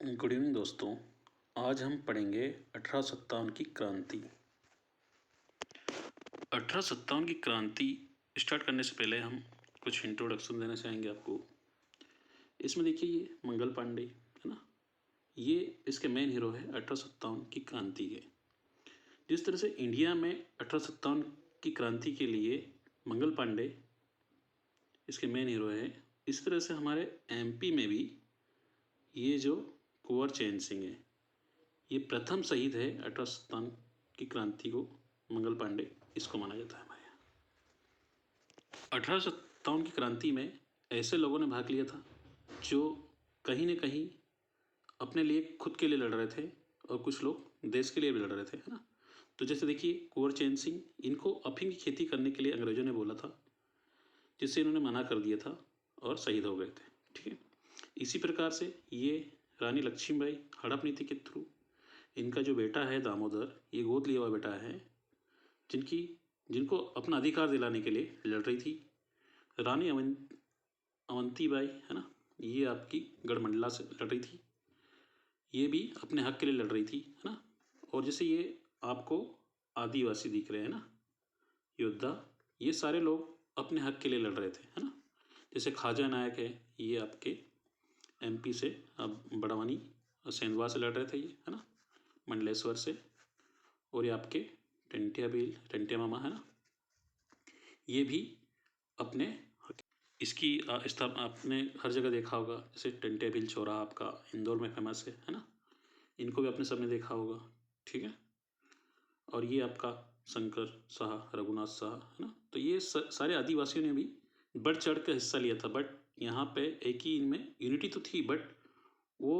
Good evening दोस्तों। आज हम पढ़ेंगे 1857 की क्रांति। 1857 की क्रांति स्टार्ट करने से पहले हम कुछ इंट्रोडक्शन देना चाहेंगे आपको। इसमें देखिए ये मंगल पांडे है ना, ये इसके मेन हीरो है 1857 की क्रांति के। जिस तरह से इंडिया में 1857 की क्रांति के लिए मंगल पांडे इसके मेन हीरो है, इस तरह से हमारे एमपी में भी ये जो कुंवर चैन सिंह है, ये प्रथम शहीद है 1857 की क्रांति को। मंगल पांडे इसको माना जाता है हमारे यहाँ। 1857 की क्रांति में ऐसे लोगों ने भाग लिया था जो कहीं न कहीं अपने लिए खुद के लिए लड़ रहे थे और कुछ लोग देश के लिए भी लड़ रहे थे, है ना। तो जैसे देखिए कुंवर चैन सिंह, इनको अफीम की खेती करने के लिए अंग्रेजों ने बोला था, जिससे इन्होंने मना कर दिया था और शहीद हो गए थे। ठीक है, इसी प्रकार से ये रानी लक्ष्मीबाई हड़प नीति के थ्रू, इनका जो बेटा है दामोदर, ये गोद लिया हुआ बेटा है, जिनको अपना अधिकार दिलाने के लिए लड़ रही थी। रानी अवंतीबाई है ना, ये आपकी गढ़मंडला से लड़ रही थी, ये भी अपने हक के लिए लड़ रही थी, है ना। और जैसे ये आपको आदिवासी दिख रहे हैं ना, योद्धा, ये सारे लोग अपने हक के लिए लड़ रहे थे, है ना। जैसे खाजा नायक है, ये आपके एमपी से, अब बड़वानी और सेंधवा से लड़ रहे थे ये, है ना, मंडलेश्वर से। और ये आपके टंटिया मामा है ना, ये भी अपने इसकी स्थापना आपने हर जगह देखा होगा। जैसे टंटिया भील चौराहा आपका इंदौर में फेमस है ना, इनको भी अपने सबने देखा होगा। ठीक है, और ये आपका शंकर शाह, रघुनाथ शाह, है ना। तो ये सारे आदिवासियों ने भी बढ़ चढ़ कर हिस्सा लिया था। बट यहाँ पे एक ही इनमें यूनिटी तो थी, बट वो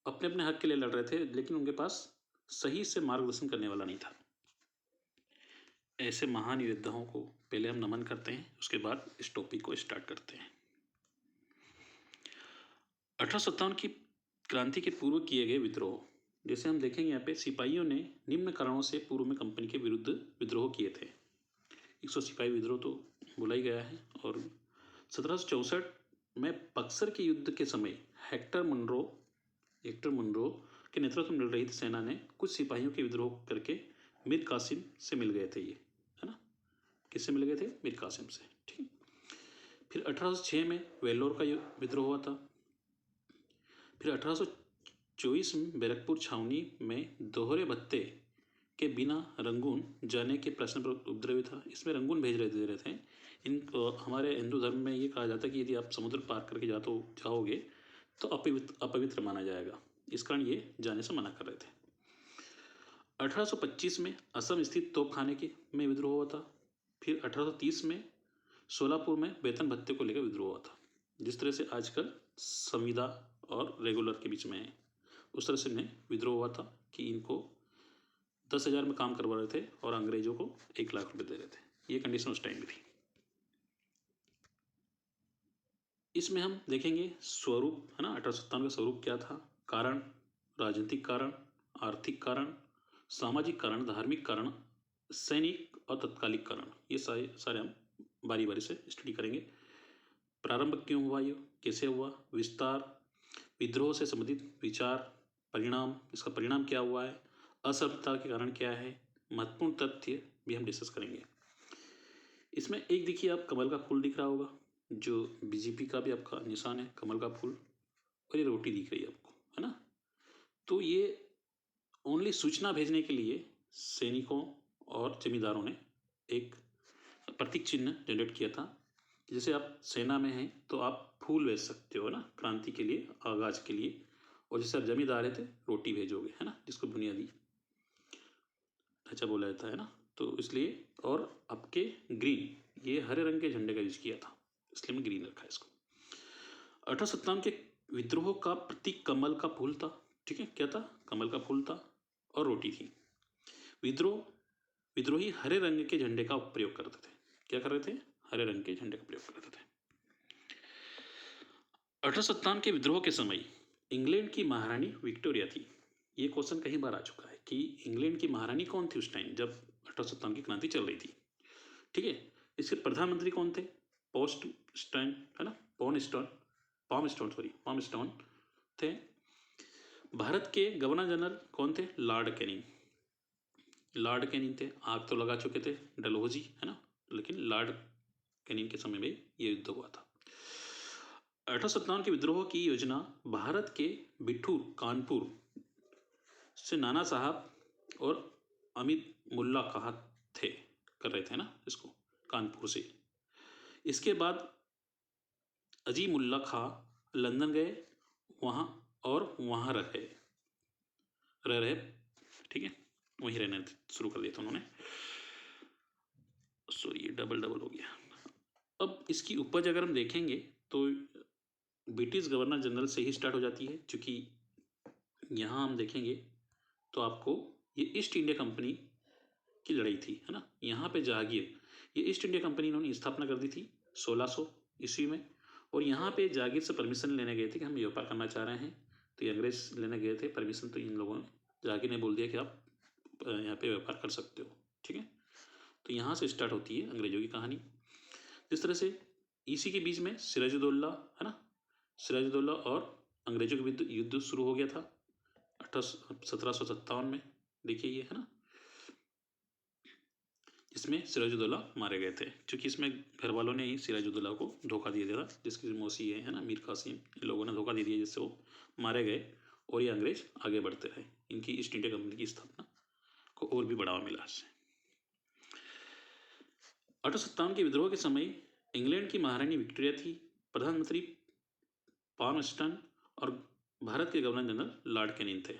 अपने अपने हक के लिए लड़ रहे थे, लेकिन उनके पास सही से मार्गदर्शन करने वाला नहीं था। ऐसे महान योद्धाओं को पहले हम नमन करते हैं, उसके बाद इस टॉपिक को स्टार्ट करते हैं। 1857 की क्रांति के पूर्व किए गए विद्रोह, जैसे हम देखेंगे यहाँ पे सिपाहियों ने निम्न कारणों से पूर्व में कंपनी के विरुद्ध विद्रोह किए थे। 100 सिपाही विद्रोह तो बोला ही गया है। और 1764 में बक्सर के युद्ध के समय हेक्टर मुनरो के नेतृत्व में मिल रही थी सेना ने कुछ सिपाहियों के विद्रोह करके मीर कासिम से मिल गए थे ये, है ना। किससे मिल गए थे? मीर कासिम से। ठीक। फिर 1806 में वेल्लोर का विद्रोह हुआ था। फिर 1824 में बैरकपुर छावनी में दोहरे भत्ते के बिना रंगून जाने के प्रश्न पर उपद्रवी था। इसमें रंगून भेज दे रहे थे। हमारे हिंदू धर्म में ये कहा जाता है कि यदि आप समुद्र पार करके जाओगे तो अपवित्र माना जाएगा, इस कारण ये जाने से मना कर रहे थे। 1825 में असम स्थित तोपखाने में विद्रोह हुआ था। फिर 1830 में सोलापुर में वेतन भत्ते को लेकर विद्रोह हुआ था। जिस तरह से आजकल संविदा और रेगुलर के बीच में है, उस तरह से इन्हें विद्रोह हुआ था कि इनको 10,000 में काम करवा रहे थे और अंग्रेजों को 1 लाख रुपए दे रहे थे। ये कंडीशन उस टाइम में थी। इसमें हम देखेंगे स्वरूप, है ना, 1857 का स्वरूप क्या था। कारण, राजनीतिक कारण, आर्थिक कारण, सामाजिक कारण, धार्मिक कारण, सैनिक और तत्कालिक कारण, ये सारे हम बारी बारी से स्टडी करेंगे। प्रारंभ क्यों हुआ, ये कैसे हुआ, विस्तार, विद्रोह से संबंधित विचार, परिणाम, इसका परिणाम क्या हुआ है, असफलता के कारण क्या है, महत्वपूर्ण तथ्य भी हम डिस्कस करेंगे। इसमें एक देखिए आप कमल का फूल दिख रहा होगा, जो बीजेपी का भी आपका निशान है, कमल का फूल, और ये रोटी दिख रही है आपको, है ना। तो ये ओनली सूचना भेजने के लिए सैनिकों और जमींदारों ने एक प्रतीक चिन्ह जनरेट किया था। जैसे आप सेना में हैं तो आप फूल भेज सकते हो ना, क्रांति के लिए, आगाज के लिए। और जैसे आप जमींदार है तो रोटी भेजोगे, है ना, जिसको बुनियादी ढांचा बोला जाता है ना। तो इसलिए, और आपके ग्रीन, ये हरे रंग के झंडे का यूज किया था, इसलिए मैं ग्रीन रखा है इसको। 1857 के विद्रोह का प्रतीक कमल का फूल था। ठीक है, क्या था? कमल का फूल था और रोटी थी। विद्रोही हरे रंग के झंडे का प्रयोग करते थे। क्या कर रहे थे? हरे रंग के झंडे का प्रयोग करते थे। 1857 के विद्रोह के समय इंग्लैंड की महारानी विक्टोरिया थी। ये क्वेश्चन कई बार आ चुका है कि इंग्लैंड की महारानी कौन थी उस टाइम जब 1857 की क्रांति चल रही थी। ठीक है, इसके प्रधानमंत्री कौन थे? पॉम स्टोन थे। भारत के गवर्नर जनरल कौन थे? Lord Canning. लॉर्ड कैनिंग थे। आग तो लगा चुके थे डलहौजी, है ना, लेकिन लॉर्ड कैनिंग के समय में ये युद्ध हुआ था। 1857 के विद्रोह की योजना भारत के बिठूर कानपुर से नाना साहब और अमित मुल्ला कहा थे कर रहे थे ना इसको, कानपुर से। इसके बाद अजीमुल्ला खां लंदन गए, वहाँ और वहाँ रह रहे, ठीक है, वहीं रहने शुरू कर दिया था उन्होंने। सॉरी, ये डबल हो गया। अब इसकी उपज अगर हम देखेंगे तो ब्रिटिश गवर्नर जनरल से ही स्टार्ट हो जाती है, क्योंकि यहाँ हम देखेंगे तो आपको ये ईस्ट इंडिया कंपनी की लड़ाई थी, है ना। यहाँ पे जहांगीर, ये ईस्ट इंडिया कंपनी इन्होंने स्थापना कर दी थी 1600 ईस्वी में, और यहाँ पे जहांगीर से परमिशन लेने गए थे कि हम व्यापार करना चाह रहे हैं, तो ये अंग्रेज लेने गए थे परमिशन, तो इन लोगों ने, जहांगीर ने बोल दिया कि आप यहाँ पे व्यापार कर सकते हो, ठीक है। तो यहाँ से स्टार्ट होती है अंग्रेजों की कहानी। जिस तरह से इसी के बीच में सिराजुद्दौला, है ना, सिराजुद्दौला और अंग्रेजों के बीच युद्ध शुरू हो गया था 1757 में, देखिए ये, है ना, इसमें सिराजुद्दौला मारे गए थे, क्योंकि इसमें घर वालों ने ही सिराजुद्दौला को धोखा दे दिया था, जिसकी मौसी है ना, मीर कासिम, इन लोगों ने धोखा दे दिया, जिससे वो मारे गए और ये अंग्रेज आगे बढ़ते रहे। इनकी ईस्ट इंडिया कंपनी की स्थापना को और भी बढ़ावा मिला इससे। 1857 के विद्रोह के समय इंग्लैंड की महारानी विक्टोरिया थी, प्रधानमंत्री पाल्मस्टन और भारत के गवर्नर जनरल लॉर्ड कैनिंग थे।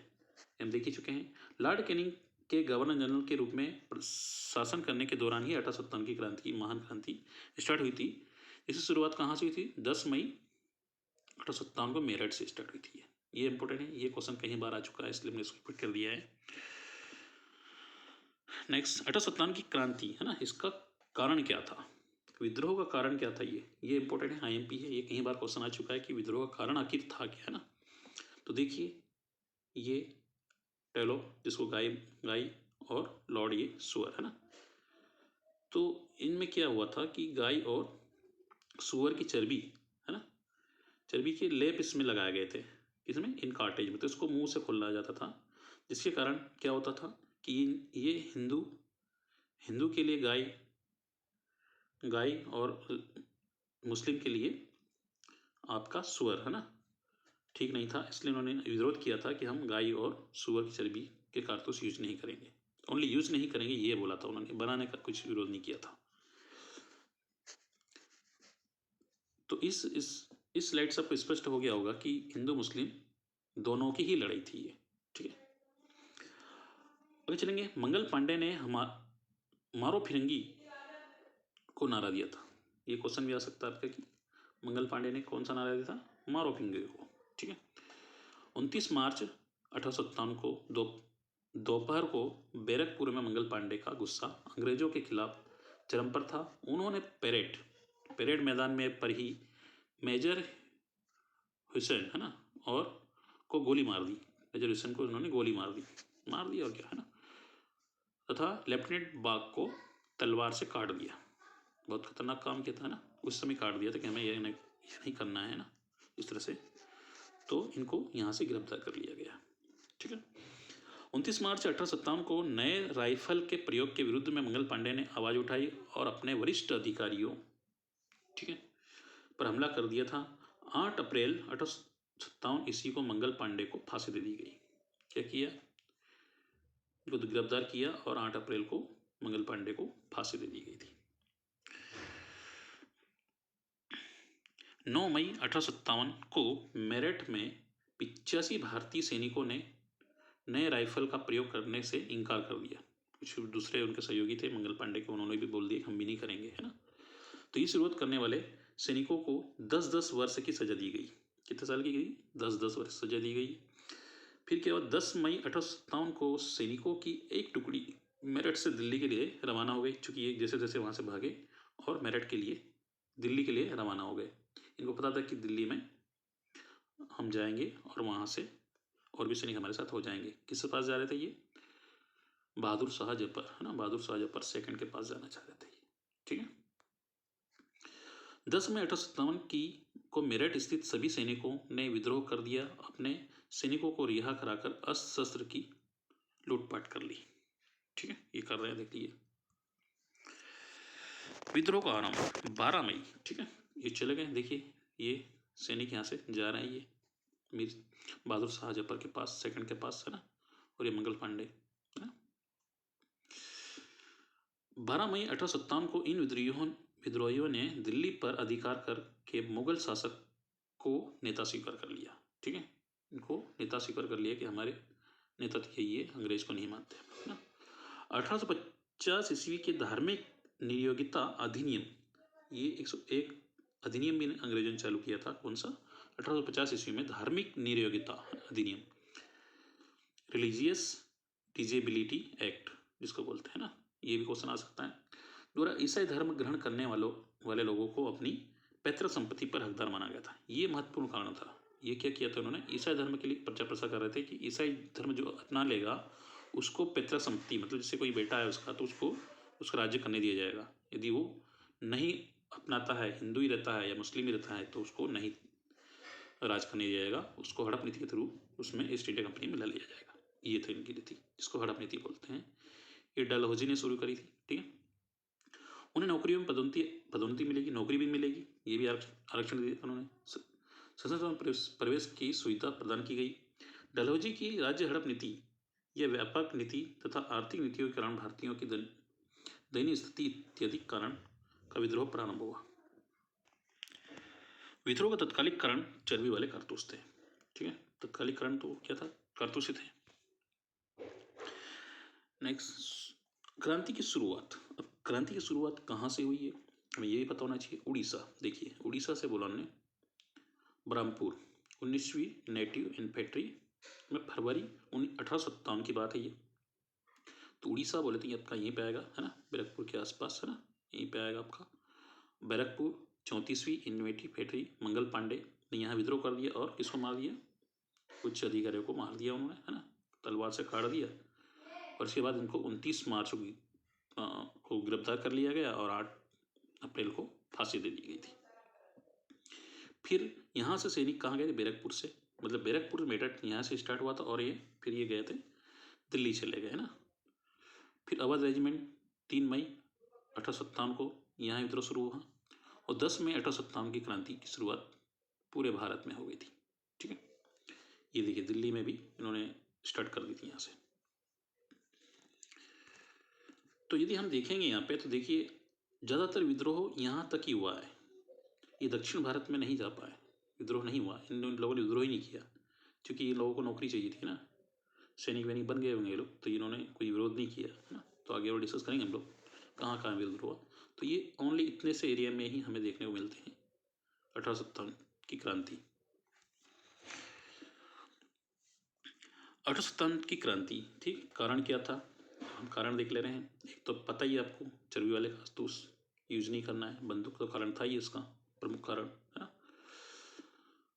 हम देख ही चुके हैं। लॉर्ड कैनिंग के गवर्नर जनरल के रूप में शासन करने के दौरान ही 1857 की क्रांति, महान क्रांति स्टार्ट हुई थी। इसकी शुरुआत कहाँ से हुई थी? 10 मई 1857 को मेरठ से स्टार्ट हुई थी। ये इंपॉर्टेंट है, ये क्वेश्चन कई बार आ चुका है, इसलिए मैंने इसको रिपीट कर दिया है। नेक्स्ट, 1857 की क्रांति, है ना, इसका कारण क्या था? विद्रोह का कारण क्या था? ये इंपॉर्टेंट है, आईएमपी है, ये कई बार क्वेश्चन आ चुका है कि विद्रोह का कारण आखिर था क्या, है ना। तो देखिए, ये टेलो, जिसको गाय और लॉर्ड ये सुअर, है ना। तो इनमें क्या हुआ था कि गाय और सुअर की चर्बी, है ना, चर्बी के लेप इसमें लगाए गए थे, इसमें इन कार्टेज में, तो इसको मुंह से खोलना जाता था, जिसके कारण क्या होता था कि ये हिंदू के लिए गाय और मुस्लिम के लिए आपका सुअर, है ना, ठीक नहीं था। इसलिए उन्होंने विरोध किया था कि हम गाय और सुअर की चर्बी के कारतूस यूज नहीं करेंगे, ओनली यूज नहीं करेंगे, ये बोला था उन्होंने, बनाने का कुछ विरोध नहीं किया था। तो इस स्लाइड से आपको स्पष्ट हो गया होगा कि हिंदू मुस्लिम दोनों की ही लड़ाई थी ये, ठीक है। अभी चलेंगे, मंगल पांडे ने मारो फिरंगी को नारा दिया था। ये क्वेश्चन भी आ सकता है आपका कि मंगल पांडे ने कौन सा नारा दिया था? मारो फिरंगी को, ठीक है। 29 मार्च 1857 को दोपहर को बैरकपुर में मंगल पांडे का गुस्सा अंग्रेजों के खिलाफ चरम पर था। उन्होंने परेड मैदान में पर ही मेजर हुसैन, है ना, और को गोली मार दी। मेजर हुसैन को उन्होंने गोली मार दी और क्या, है ना, तथा लेफ्टिनेंट बाग को तलवार से काट दिया। बहुत खतरनाक काम किया था ना, उस समय काट दिया था कि हमें ये नहीं करना है ना, इस तरह से। तो इनको यहाँ से गिरफ्तार कर लिया गया, ठीक है। 29 मार्च 1857 को नए राइफल के प्रयोग के विरुद्ध में मंगल पांडे ने आवाज उठाई और अपने वरिष्ठ अधिकारियों, ठीक है, पर हमला कर दिया था। 8 अप्रैल 1857 ईस्वी को मंगल पांडे को फांसी दे दी गई। क्या किया? इनको गिरफ्तार किया और 8 अप्रैल को मंगल पांडे को फांसी दे दी गई थी। 9 मई 1857 को मेरठ में 85 भारतीय सैनिकों ने नए राइफल का प्रयोग करने से इनकार कर दिया। कुछ दूसरे उनके सहयोगी थे मंगल पांडे के, उन्होंने भी बोल दिया हम भी नहीं करेंगे, है ना। तो इस विरोध करने वाले सैनिकों को 10-10 वर्ष की सजा दी गई। कितने साल की गई? 10-10 वर्ष सजा दी गई। फिर क्या हुआ? 10 मई 1857 को सैनिकों की एक टुकड़ी मेरठ से दिल्ली के लिए रवाना हो गई, चूँकि ये जैसे जैसे वहाँ से भागे और मेरठ के लिए, दिल्ली के लिए रवाना हो गए। इनको पता था कि दिल्ली में हम जाएंगे और वहाँ से और भी सैनिक हमारे साथ हो जाएंगे। किसके पास जा रहे थे ये? बहादुर शाह जफर, है ना, बहादुर शाह जफर सेकंड के पास जाना चाह रहे थे, ठीक है। 10 मई 1857 को मेरठ स्थित सभी सैनिकों ने विद्रोह कर दिया। अपने सैनिकों को रिहा कराकर अस्त्र शस्त्र की लूटपाट कर ली। ठीक है, ये कर रहे हैं, देखिए विद्रोह का आरंभ 12 मई। ठीक है, ये चले गए, देखिए ये सैनिक यहाँ से जा रहे हैं, ये मीर बहादुर शाह जफर के पास, सेकंड के पास है ना, और ये मंगल पांडे है ना। 12 मई 1857 को इन विद्रोहियों ने दिल्ली पर अधिकार करके मुगल शासक को नेता स्वीकार कर लिया। ठीक है, इनको नेता स्वीकार कर लिया कि हमारे नेता थे ये, अंग्रेज को नहीं मानते है ना। 1850 ईस्वी के धार्मिक नियोगिता अधिनियम, ये 101 अधिनियम भी अंग्रेजों ने चालू किया था। कौन सा? 1850 ईस्वी में धार्मिक नियोगिता अधिनियम, रिलीजियस डिजेबिलिटी एक्ट जिसको बोलते हैं ना, ये भी क्वेश्चन आ सकता है। द्वारा ईसाई धर्म ग्रहण करने वाले लोगों को अपनी पैतृक संपत्ति पर हकदार माना गया था। ये महत्वपूर्ण कारण था। ये क्या किया था उन्होंने? ईसाई धर्म के लिए प्रचार प्रसार कर रहे थे कि ईसाई धर्म जो अपना लेगा उसको पैतृक संपत्ति, मतलब जैसे कोई बेटा है उसका, तो उसको उसका राज्य करने दिया जाएगा। यदि वो नहीं अपनाता है, हिंदू ही रहता है या मुस्लिम ही रहता है, तो उसको नहीं राज करने दिया जाएगा, उसको हड़प नीति के थ्रू उसमें ईस्ट इंडिया कंपनी में ला लिया जाएगा। ये थी इनकी नीति, जिसको हड़प नीति बोलते हैं। ये डलहौजी ने शुरू करी थी। ठीक है, उन्हें नौकरियों में पदोन्नति मिलेगी, नौकरी भी मिलेगी, ये भी आरक्षण दिया उन्होंने। संसद में प्रवेश की सुविधा प्रदान की गई। डलहौजी की राज्य हड़प नीति, यह व्यापक नीति तथा आर्थिक नीतियों के कारण भारतीयों की दयनीय स्थिति इत्यादि कारण का विद्रोह प्रारंभ हुआ। विद्रोह का तत्कालिक कारण चर्बी वाले कारतूस थे। ठीक है, तत्कालिक कारण तो क्या था? कारतूस थे। नेक्स्ट, क्रांति की शुरुआत। अब क्रांति की शुरुआत कहाँ से हुई है हमें ये भी पता होना चाहिए। उड़ीसा, देखिए उड़ीसा से बोला उन्होंने, ब्रह्मपुर, 19वीं नेटिव इन्फेंट्री में फरवरी 1857 की बात है ये। तो उड़ीसा बोले तो ये आपका यहीं पे आएगा है ना, बैरकपुर के आसपास है ना, यहीं पे आएगा आपका बैरकपुर। 34वीं इन्फेंट्री, मंगल पांडे ने यहाँ विद्रोह कर दिया और किसको मार दिया? कुछ अधिकारियों को मार दिया उन्होंने है ना, तलवार से काट दिया। और उसके बाद इनको 29 मार्च को गिरफ्तार कर लिया गया और 8 अप्रैल को फांसी दे दी गई थी। फिर यहाँ से सैनिक कहाँ गए थे? बैरकपुर से, मतलब बैरकपुर मेरठ यहाँ से स्टार्ट हुआ था और ये फिर ये गए थे दिल्ली चले गए है ना। फिर अवध रेजिमेंट 3 मई 1857 को यहाँ विद्रोह शुरू हुआ और 10 मई 1857 की क्रांति की शुरुआत पूरे भारत में हो गई थी। ठीक है, ये देखिए दिल्ली में भी इन्होंने स्टार्ट कर दी थी यहाँ से। तो यदि हम देखेंगे यहाँ पे तो देखिए ज़्यादातर विद्रोह यहाँ तक ही हुआ है, ये दक्षिण भारत में नहीं जा पाए, विद्रोह नहीं हुआ, इन लोगों ने विद्रोह ही नहीं किया, क्योंकि इन लोगों को नौकरी चाहिए थी ना, सैनिक वैनिक बन गए होंगे ये लोग, तो इन्होंने कोई विरोध नहीं किया है ना। तो आगे और डिस्कस करेंगे हम लोग कहाँ कहाँ विरोध हुआ। तो ये ओनली इतने से एरिया में ही हमें देखने को मिलते हैं 1857 की क्रांति। 1857 की क्रांति, ठीक, कारण क्या था हम कारण देख ले रहे हैं। एक तो पता ही है आपको, चर्बी वाले कारतूस यूज नहीं करना है, बंदूक तो कारण था ही इसका प्रमुख कारण है ना।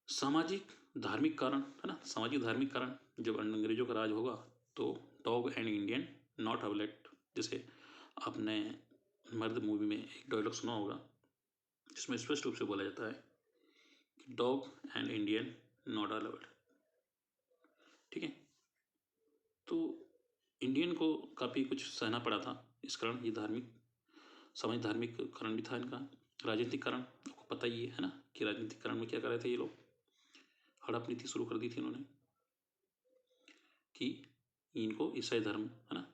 सामाजिक धार्मिक कारण है ना, सामाजिक धार्मिक कारण, जब अंग्रेजों का राज होगा तो डॉग एंड इंडियन नॉट अवेलेड, जैसे आपने मर्द मूवी में एक डायलॉग सुना होगा जिसमें स्पष्ट रूप से बोला जाता है dog and Indian not allowed. ठीक है, तो इंडियन को काफ़ी कुछ सहना पड़ा था, इस कारण ये धार्मिक, सामाजिक धार्मिक कारण भी था इनका। राजनीतिक कारण आपको पता ही है ना कि राजनीतिक कारण में क्या कर रहे थे ये लोग, हड़प नीति शुरू कर दी थी उन्होंने कि इनको ईसाई धर्म है ना,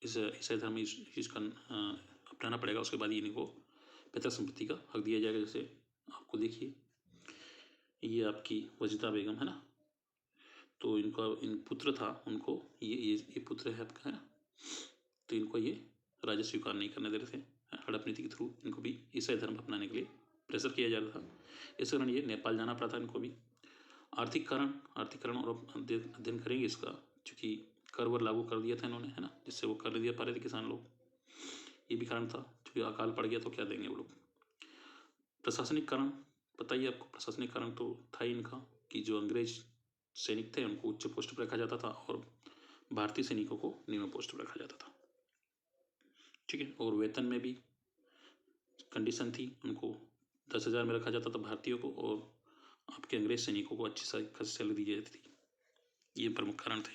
इस ईसाई धर्म इसका अपनाना पड़ेगा, उसके बाद इनको पैतृक संपत्ति का हक दिया जाएगा। जैसे आपको देखिए ये आपकी वजीदा बेगम है ना, तो इनका इन पुत्र था, उनको ये पुत्र है आपका है ना, तो इनको ये राज्य स्वीकार नहीं करने दे रहे थे, हड़प नीति के थ्रू इनको भी ईसाई धर्म अपनाने के लिए प्रेशर किया जा रहा था। इस कारण ये नेपाल जाना पड़ा था इनको भी। आर्थिक कारण और अध्ययन करेंगे इसका, चूँकि कर वर लागू कर दिया था इन्होंने है ना, जिससे वो कर नहीं दिया पा रहे थे किसान लोग, ये भी कारण था। चूँकि अकाल पड़ गया तो क्या देंगे वो लोग। प्रशासनिक कारण पता ही आपको, प्रशासनिक कारण तो था ही इनका कि जो अंग्रेज सैनिक थे उनको उच्च पोस्ट पर रखा जाता था और भारतीय सैनिकों को निम्न पोस्ट पर रखा जाता था। ठीक है, और वेतन में भी कंडीशन थी, उनको 10,000 में रखा जाता था भारतीयों को और आपके अंग्रेज सैनिकों को अच्छी खासी सैलरी दी जाती थी। ये प्रमुख कारण थे।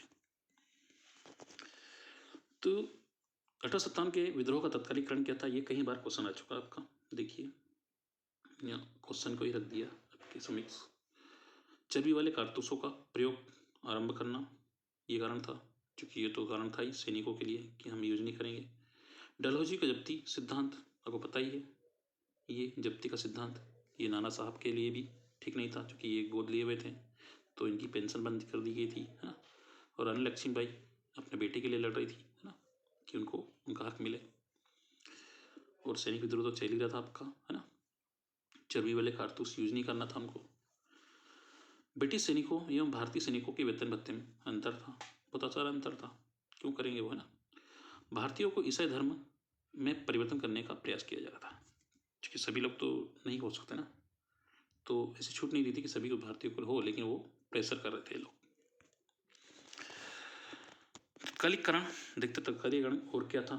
तो 1857 के विद्रोह का तत्कालीकरण क्या था, ये कई बार क्वेश्चन आ चुका आपका। देखिए यहाँ क्वेश्चन को ही रख दिया आपके समक्ष। चर्बी वाले कारतूसों का प्रयोग आरंभ करना, ये कारण था, क्योंकि ये तो कारण था ही सैनिकों के लिए कि हम यूज नहीं करेंगे। डलहौजी का जब्ती सिद्धांत आपको पता ही है, ये जब्ती का सिद्धांत ये नाना साहब के लिए भी ठीक नहीं था, क्योंकि ये गोद लिए हुए थे तो इनकी पेंशन बंद कर दी गई थी, है ना। और रानी लक्ष्मीबाई अपने बेटे के लिए लड़ रही थी, है ना, कि उनको उनका हक मिले। और सैनिक विद्रोह तो चल ही रहा था आपका, है ना। चर्बी वाले कारतूस यूज नहीं करना था उनको। ब्रिटिश सैनिकों एवं भारतीय सैनिकों के वेतन भत्ते में अंतर था, बहुत सारा अंतर था, क्यों करेंगे वो, है ना। भारतीयों को ईसाई धर्म में परिवर्तन करने का प्रयास किया जा रहा था, क्योंकि सभी लोग तो नहीं हो सकते ना, तो ऐसी छूट नहीं दी थी कि सभी को भारतीयों को हो, लेकिन वो प्रेशर कर रहे थे लोग। तत्कालीकरण, देखते तत्कालीकरण और क्या था।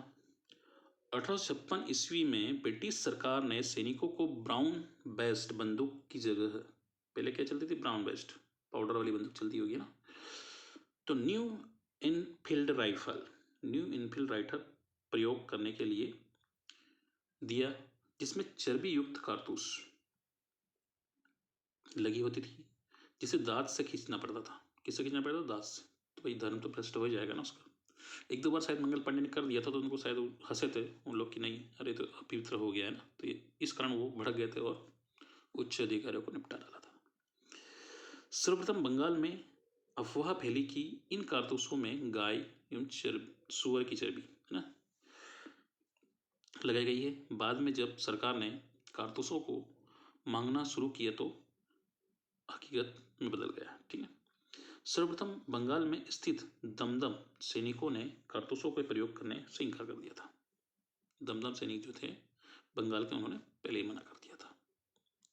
1856 ईस्वी में ब्रिटिश सरकार ने सैनिकों को ब्राउन बेस्ड बंदूक की जगह, पहले क्या चलती थी, ब्राउन बेस्ड पाउडर वाली बंदूक चलती होगी ना, तो न्यू इनफील्ड राइफल प्रयोग करने के लिए दिया, जिसमें चर्बी युक्त कारतूस लगी होती थी, जिसे दांत से खींचना पड़ता था। किससे खींचना पड़ता था, दांत से। तो भाई धर्म तो भ्रष्ट हो जाएगा ना उसका। एक दो बार शायद मंगल पांडे ने कर दिया था, तो उनको शायद हंसे थे उन लोग कि नहीं, अरे तो अपवित्र हो गया है ना, तो ये इस कारण वो भड़क गए थे और उच्च अधिकारियों को निपटा डाला था। सर्वप्रथम बंगाल में अफवाह फैली कि इन कारतूसों में गाय एवं सुअर की चर्बी, है ना, लगाई गई है। बाद में जब सरकार ने कारतूसों को मांगना शुरू किया तो हकीकत में बदल गया, ठीक है। सर्वप्रथम बंगाल में स्थित दमदम सैनिकों ने कारतूसों के प्रयोग करने से इनकार कर दिया था। दमदम सैनिक जो थे बंगाल के, उन्होंने पहले ही मना कर दिया था,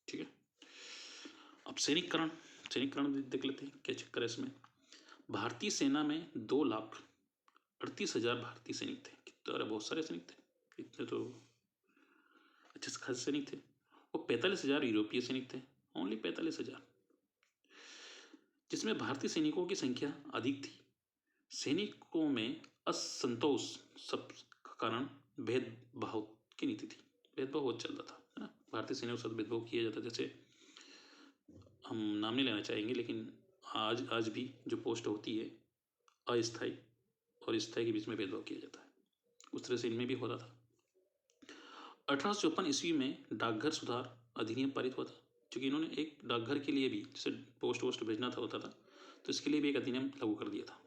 ठीक है। अब सैनिककरण देख लेते हैं क्या चक्कर है इसमें। भारतीय सेना में 2,38,000 भारतीय सैनिक थे। कितने, बहुत सारे सैनिक थे, इतने तो अच्छे से खासे सैनिक थे। और 45,000 यूरोपीय सैनिक थे, ओनली 45,000, जिसमें भारतीय सैनिकों की संख्या अधिक थी। सैनिकों में असंतोष सब कारण भेदभाव की नीति थी, भेदभाव बहुत चल रहा था, है ना। भारतीय सैनिकों के साथ भेदभाव किया जाता, जैसे हम नाम नहीं लेना चाहेंगे, लेकिन आज भी जो पोस्ट होती है अस्थायी और स्थायी के बीच में भेदभाव किया जाता है, उस तरह से इनमें भी हो रहा था। 1854 ईस्वी में डाकघर सुधार अधिनियम पारित हुआ था, क्योंकि इन्होंने एक डाकघर के लिए भी, जैसे पोस्ट भेजना था होता था, तो इसके लिए भी एक अधिनियम लागू कर दिया था।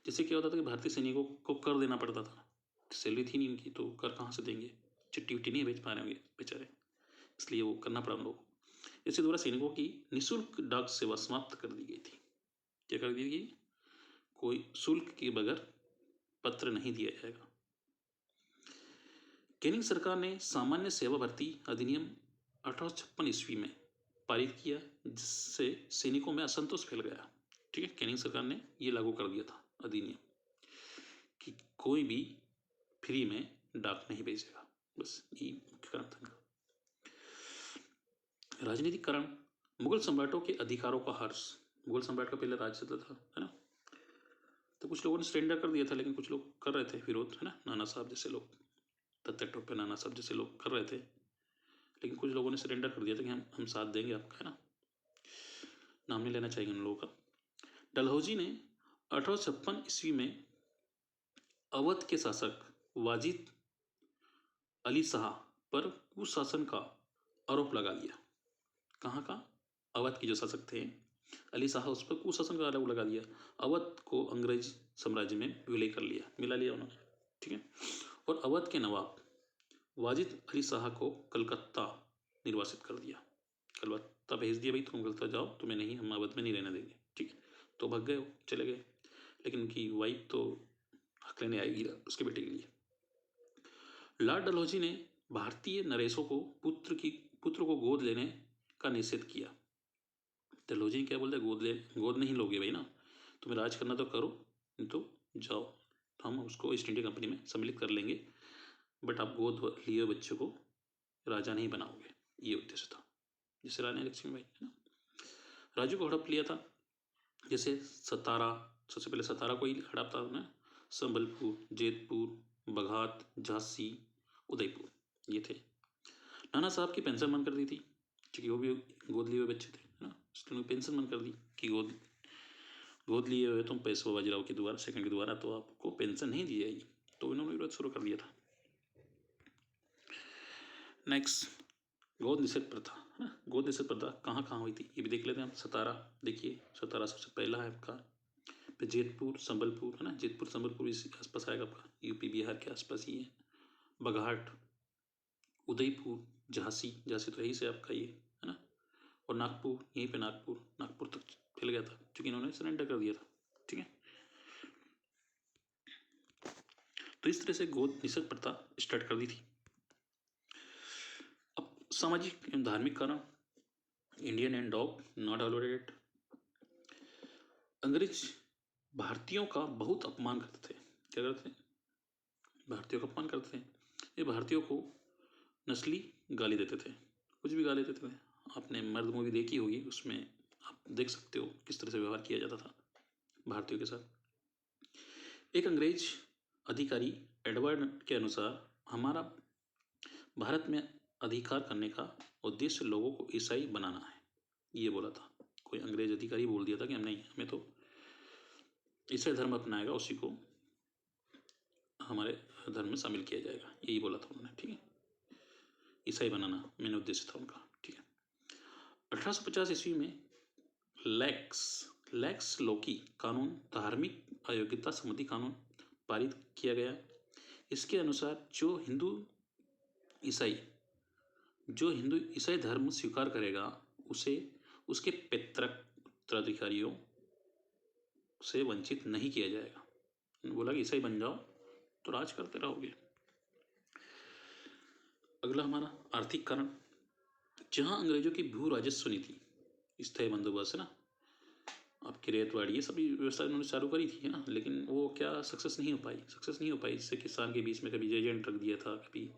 जिससे क्या होता था कि भारतीय सैनिकों को कर देना पड़ता था, सैलरी थी नहीं इनकी, तो कर कहाँ से देंगे, चिट्ठी विट्ठी नहीं भेज पा रहे होंगे बेचारे, इसलिए वो करना पड़ा उन लोगों को। इसके द्वारा सैनिकों की निःशुल्क डाक सेवा समाप्त कर दी गई थी। क्या कर दी गई, कोई शुल्क के बगैर पत्र नहीं दिया जाएगा। कैनिंग सरकार ने सामान्य सेवा भर्ती अधिनियम 1856 ईस्वी में पारित किया, जिससे सैनिकों में असंतोष फैल गया, ठीक है। कैनिंग सरकार ने ये लागू कर दिया था अधिनियम कि कोई भी फ्री में डाक नहीं भेजेगा, बस यही मुख्य कारण था। राजनीतिक कारण, मुगल सम्राटों के अधिकारों का हर्ष। मुगल सम्राट का पहले राज चलता था, है ना, तो कुछ लोगों ने सरेंडर कर दिया था, लेकिन कुछ लोग कर रहे थे विरोध, है ना, नाना साहब जैसे लोग, दत्ता टोपे नाना साहब जैसे लोग कर रहे थे, लेकिन कुछ लोगों ने सरेंडर कर दिया था कि हम साथ देंगे आपका, है ना, नाम नहीं लेना चाहिए उन लोगों का। डलहौजी ने 1856 ईस्वी में अवध के शासक वाजिद अली शाह पर कुशासन का आरोप लगा दिया। कहाँ का, अवध के जो शासक थे अली शाह, उस पर कुशासन का आरोप लगा दिया। अवध को अंग्रेज साम्राज्य में विलय कर लिया, मिला लिया उन्होंने, ठीक है। और अवध के नवाब वाजिद अली शाह को कलकत्ता निर्वासित कर दिया, कलकत्ता भेज दिया, भाई तुम कलकत्ता जाओ, तुम्हें नहीं, हम अवध में नहीं रहने देंगे, ठीक है। तो भाग गए, चले गए, लेकिन उनकी वाइफ तो हक लेने आएगी उसके बेटे के लिए। लॉर्ड डलहौजी ने भारतीय नरेशों को पुत्र को गोद लेने का निषेध किया। डलहौजी ने क्या बोलते, गोद नहीं लोगे भाई ना, तुम्हें राज करना तो करो, नहीं तो जाओ, तो हम उसको ईस्ट इंडिया कंपनी में सम्मिलित कर लेंगे, बट आप गोद लिए बच्चे को राजा नहीं बनाओगे, ये उद्देश्य था। जिससे रानी लक्ष्मीबाई, है ना, राजू को हड़प लिया था जैसे सतारा, सबसे पहले सतारा को ही हड़पा था उन्होंने, संबलपुर, जेतपुर, बघात, झांसी, उदयपुर, ये थे। नाना साहब की पेंशन बंद कर दी थी, क्योंकि वो भी गोद लिए हुए बच्चे थे, है ना, इसलिए उन्होंने पेंशन बंद कर दी कि गोद लिए हुए तुम पेशवा बाजीराव के द्वारा, सेकंड के द्वारा, तो आपको पेंशन नहीं दी जाएगी, तो इन्होंने विरोध शुरू कर दिया था। नेक्स्ट, गोद निषेध प्रथा, है ना, गोद निषेध प्रथा कहाँ कहाँ हुई थी ये भी देख लेते हैं हम। सतारा, देखिए सतारा सबसे पहला है आपका, फिर जेतपुर, संबलपुर, है ना, जेतपुर संबलपुर इसी आसपास आएगा आपका, यूपी बिहार के आसपास ही है। बघाट, उदयपुर, झांसी, झांसी तो यहीं से आपका ये, है ना, और नागपुर, यहीं पे नागपुर तक फैल गया था, क्योंकि इन्होंने सरेंडर कर दिया था, ठीक है। तो इस तरह से गोद निषेध प्रथा स्टार्ट कर दी थी। अब सामाजिक एवं धार्मिक कारण, Indian and dog not tolerated. अंग्रेज भारतीयों का बहुत अपमान करते थे। क्या करते थे? भारतीयों का अपमान करते थे। ये भारतीयों को नस्ली गाली देते थे, कुछ भी गाली देते थे। आपने मर्द मूवी देखी होगी, उसमें आप देख सकते हो किस तरह से व्यवहार किया जाता था भारतीयों के साथ। एक अंग्रेज अधिकारी एडवर्ड के अनुसार हमारा भारत में अधिकार करने का उद्देश्य लोगों को ईसाई बनाना है, ये बोला था। कोई अंग्रेज अधिकारी बोल दिया था कि हम नहीं, हमें तो ईसाई धर्म अपनाएगा उसी को हमारे धर्म में शामिल किया जाएगा, यही बोला था उन्होंने, ठीक है। ईसाई बनाना मैंने उद्देश्य था उनका, ठीक है। 1850 ईस्वी में लैक्स लोकी कानून, धार्मिक अयोग्यता संबंधी कानून पारित किया गया। इसके अनुसार जो हिंदू ईसाई धर्म स्वीकार करेगा उसे उसके पैतृक उत्तराधिकारियों से वंचित नहीं किया जाएगा। बोला कि ईसाई बन जाओ तो राज करते रहोगे। अगला हमारा आर्थिक कारण, जहां अंग्रेजों की भू राजस्व नीति, स्थायी बंदोबस्त, है ना, आपकी रेतवाड़ी, ये सभी व्यवस्था इन्होंने चालू करी थी, है ना, लेकिन वो क्या सक्सेस नहीं हो पाई। इससे किसान के बीच में कभी एजेंट रख दिया था, कभी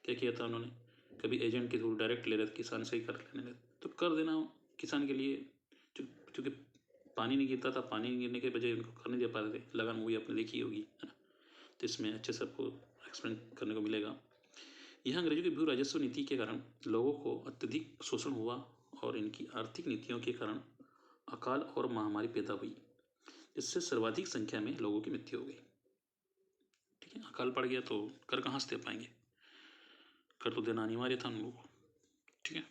क्या किया था उन्होंने, कभी एजेंट के थ्रू डायरेक्ट ले रहे थे, किसान से ही कर लेने थे। तो कर देना किसान के लिए, क्योंकि पानी नहीं गिरता था, पानी नहीं गिरने के बजाय उनको कर नहीं दे पा रहे थे। लगान मूवी आपने देखी होगी, है ना, तो इसमें अच्छे से आपको एक्सप्लेन करने को मिलेगा। यह अंग्रेजों की भू राजस्व नीति के कारण लोगों को अत्यधिक शोषण हुआ और इनकी आर्थिक नीतियों के कारण अकाल और महामारी पैदा हुई, इससे सर्वाधिक संख्या में लोगों की मृत्यु हो गई, ठीक है। अकाल पड़ गया तो कर कहाँ से दे पाएंगे, कर तो देना अनिवार्य था उन लोगों को, ठीक है।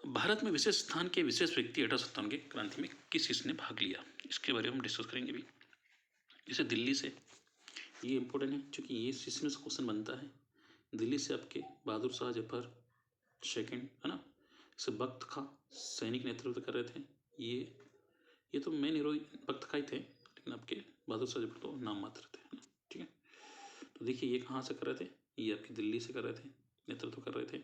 भारत में विशेष स्थान के विशेष व्यक्ति 1857 के क्रांति में किस ने भाग लिया, इसके बारे में हम डिस्कस करेंगे भी। जैसे दिल्ली से, ये इंपॉर्टेंट है क्योंकि ये इसमें से क्वेश्चन बनता है। दिल्ली से आपके बहादुर शाह जफर सेकंड, है ना, इसे बख्त खां सैनिक नेतृत्व कर रहे थे। ये तो मेन हीरो बख्त खां ही थे, लेकिन आपके बहादुर शाह जफर तो नाम मात्र थे, है ना, ठीक है। तो देखिए ये कहाँ से कर रहे थे, ये आपकी दिल्ली से कर रहे थे, नेतृत्व कर रहे थे।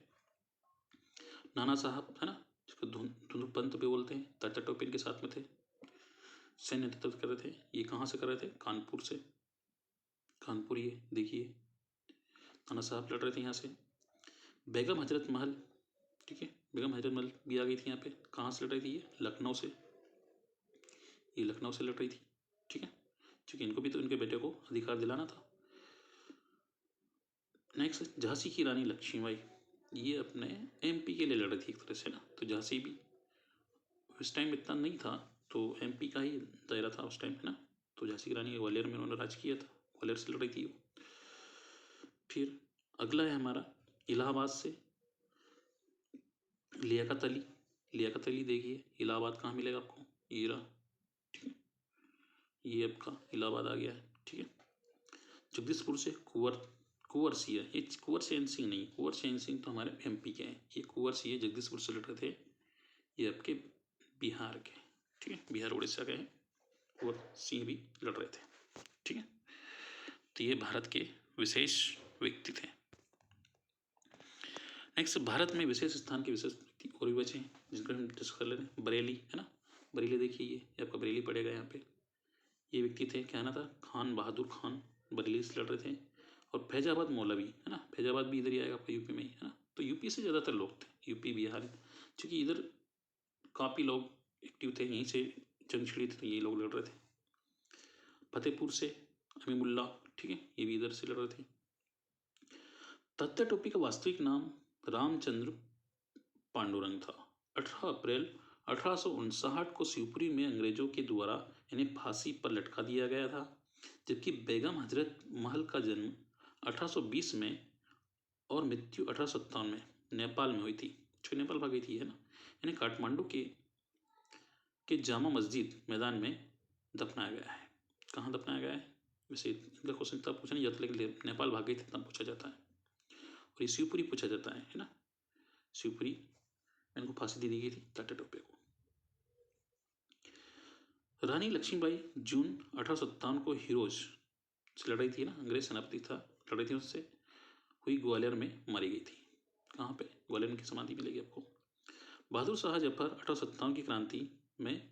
नाना साहब, है ना, जिसको धुंधु पंत भी बोलते हैं, तात्या टोपे इनके साथ में थे, सैन्य नेतृत्व कर रहे थे। ये कहाँ से कर रहे थे, कानपुर से, कानपुर, ये देखिए नाना साहब लड़ रहे थे यहाँ से। बेगम हजरत महल, ठीक है, बेगम हजरत महल भी आ गई थी यहाँ पे। कहाँ से लड़ रही थी ये, लखनऊ से, ये लखनऊ से लड़ रही थी, ठीक है, क्योंकि इनको भी तो इनके बेटे को अधिकार दिलाना था। नेक्स्ट, झांसी की रानी लक्ष्मीबाई, ये अपने एमपी के लिए लड़ रही थी एक तरह से ना, तो झांसी भी उस टाइम इतना नहीं था, तो एमपी का ही दायरा था उस टाइम, है ना, तो झांसी की रानी ग्वालियर में उन्होंने राज किया था, ग्वालियर से लड़ रही थी वो। फिर अगला है हमारा इलाहाबाद से लियाकत अली देखिए, इलाहाबाद कहाँ मिलेगा आपको, ये रहा, ठीक है, ये आपका इलाहाबाद आ गया है, ठीक है। जगदीशपुर से कुंवर सिंह, ये कुंवर सेन सिंह नहीं, कुंवर सेन सिंह तो हमारे एमपी के हैं, ये कुंवर सिंह जगदीशपुर से लड़ रहे थे, ये आपके बिहार के, ठीक है, बिहार उड़ीसा के हैं, कुंवर सिंह भी लड़ रहे थे, ठीक है। तो ये भारत के विशेष व्यक्ति थे। नेक्स्ट, भारत में विशेष स्थान के विशेष व्यक्ति और भी बचे हैं जिनको हम डिस्कस कर लेते हैं। बरेली, है ना, बरेली देखिए, ये आपका बरेली पड़ेगा यहाँ पे। ये व्यक्ति थे, क्या ना था, खान बहादुर खान, बरेली से लड़ रहे थे। और फैजाबाद मौलवी, है ना, फैजाबाद भी इधर ही आएगा आपका, यूपी में ही, है ना, तो यूपी से ज़्यादातर लोग थे, यूपी बिहार, क्योंकि इधर काफ़ी लोग एक्टिव थे, यहीं से जंग छिड़ी थी, तो ये लोग लड़ रहे थे। फतेहपुर से अमीमुल्ला, ठीक है, ये भी इधर से लड़ रहे थे। तात्या टोपे का वास्तविक नाम रामचंद्र पांडुरंग था। 18 अप्रैल 1859 को शिवपुरी में अंग्रेजों के द्वारा इन्हें फांसी पर लटका दिया गया था, जबकि बेगम हजरत महल का जन्म 1820 में और मृत्यु 1857 में नेपाल में हुई थी। जो नेपाल भाग गई थी, है ना। इन्हें काठमांडू के जामा मस्जिद मैदान में दफनाया गया है। कहाँ दफनाया गया है? वैसे इनका क्वेश्चन तब पूछा नहीं जाता, लेकिन नेपाल भाग गई थी तब पूछा जाता है। और ये शिवपुरी पूछा जाता है ना। शिवपुरी में इनको फांसी दे दी गई थी तात्या टोपे को। रानी लक्ष्मीबाई जून 1857 को हिरोज से लड़ाई थी ना, अंग्रेज सेनापति था, लड़ाई थी उससे, हुई ग्वालियर में मारी गई थी। कहाँ पे? ग्वालियर में की समाधि मिलेगी आपको। बहादुर शाह जफर 1857 की क्रांति में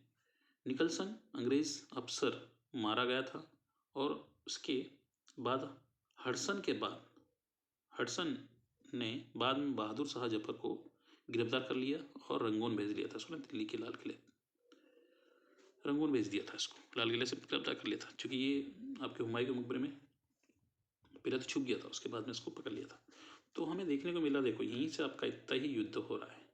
निकलसन अंग्रेज अफसर मारा गया था, और उसके बाद हडसन ने बाद में बहादुर शाह जफर को गिरफ्तार कर लिया और रंगून भेज दिया था। सुना, दिल्ली के लाल किले रंगून भेज दिया था इसको, लाल किले से गिरफ्तार कर लिया था, क्योंकि ये आपके हुमायूं के मकबरे में पहले तो छुप गया था, उसके बाद में इसको पकड़ लिया था। तो हमें देखने को मिला, देखो यहीं से आपका इतना ही युद्ध हो रहा है,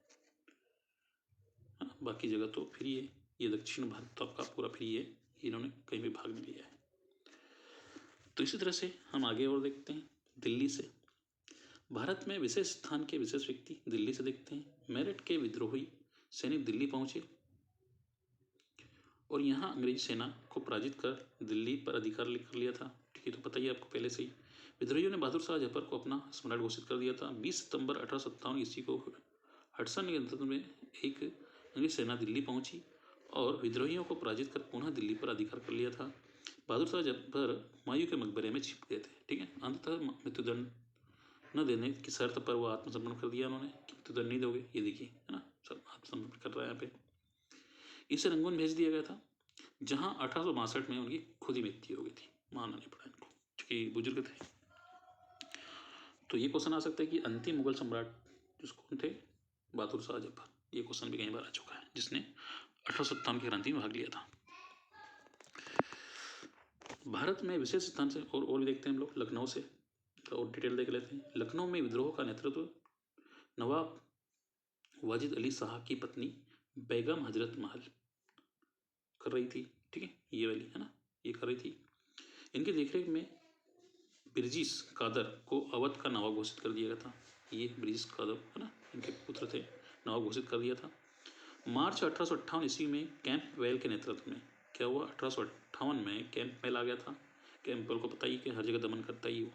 बाकी जगह तो फ्री है। ये दक्षिण भारत तो आपका पूरा फ्री है, इन्होंने कहीं भी भाग नहीं लिया है। तो इसी तरह से हम आगे और देखते हैं। दिल्ली से भारत में विशेष स्थान के विशेष व्यक्ति दिल्ली से देखते हैं। मेरठ के विद्रोही सैनिक दिल्ली पहुंचे और यहाँ अंग्रेजी सेना को पराजित कर दिल्ली पर अधिकार कर लिया था। ठीक है, तो पता ही आपको पहले से ही। विद्रोहियों ने बहादुर शाह जफर को अपना सम्राट घोषित कर दिया था। 20 सितंबर 1857 ईस्वी को हडसन के नेतृत्व में एक अंग्रेजी सेना दिल्ली पहुंची और विद्रोहियों को पराजित कर पुनः दिल्ली पर अधिकार कर लिया था। बहादुर शाह जफर हुमायूं के मकबरे में छिप गए थे। ठीक है, अंततः मृत्युदंड न देने की शर्त पर वो आत्मसमर्पण कर दिया उन्होंने, कि मृत्युदंड नहीं दोगे, ये देखिए, है ना, सब आत्मसमर्पण कर रहा है यहाँ पे। इसे रंगून भेज दिया गया था, जहां 1862 में उनकी खुद ही मृत्यु हो गई थी। मानना नहीं पड़ा इनको, क्योंकि बुजुर्ग थे। तो ये क्वेश्चन आ सकता है कि अंतिम मुगल सम्राट कौन थे? बहादुर शाह जफर। ये क्वेश्चन भी कई बार आ चुका है, जिसने 1857 की क्रांति में भाग लिया था। भारत में विशेष स्थान से और भी देखते हैं हम लोग। लखनऊ से और डिटेल देख लेते हैं। लखनऊ में विद्रोह का नेतृत्व नवाब वाजिद अली शाह की पत्नी बेगम हजरत महल कर रही थी। ठीक है, ये वाली, है ना, ये कर रही थी। इनके देखरेख में ब्रिजिश कादर को अवध का नवाब घोषित कर दिया गया था। ये ब्रिजिश कादर, है ना, इनके पुत्र थे, नवाब घोषित कर दिया था। मार्च 1858 ईस्वी में कैंपबेल के नेतृत्व में क्या हुआ? 1858 में कैंपबेल आ गया था। कैंपबेल को पता ही कि हर जगह दमन करता ही वो।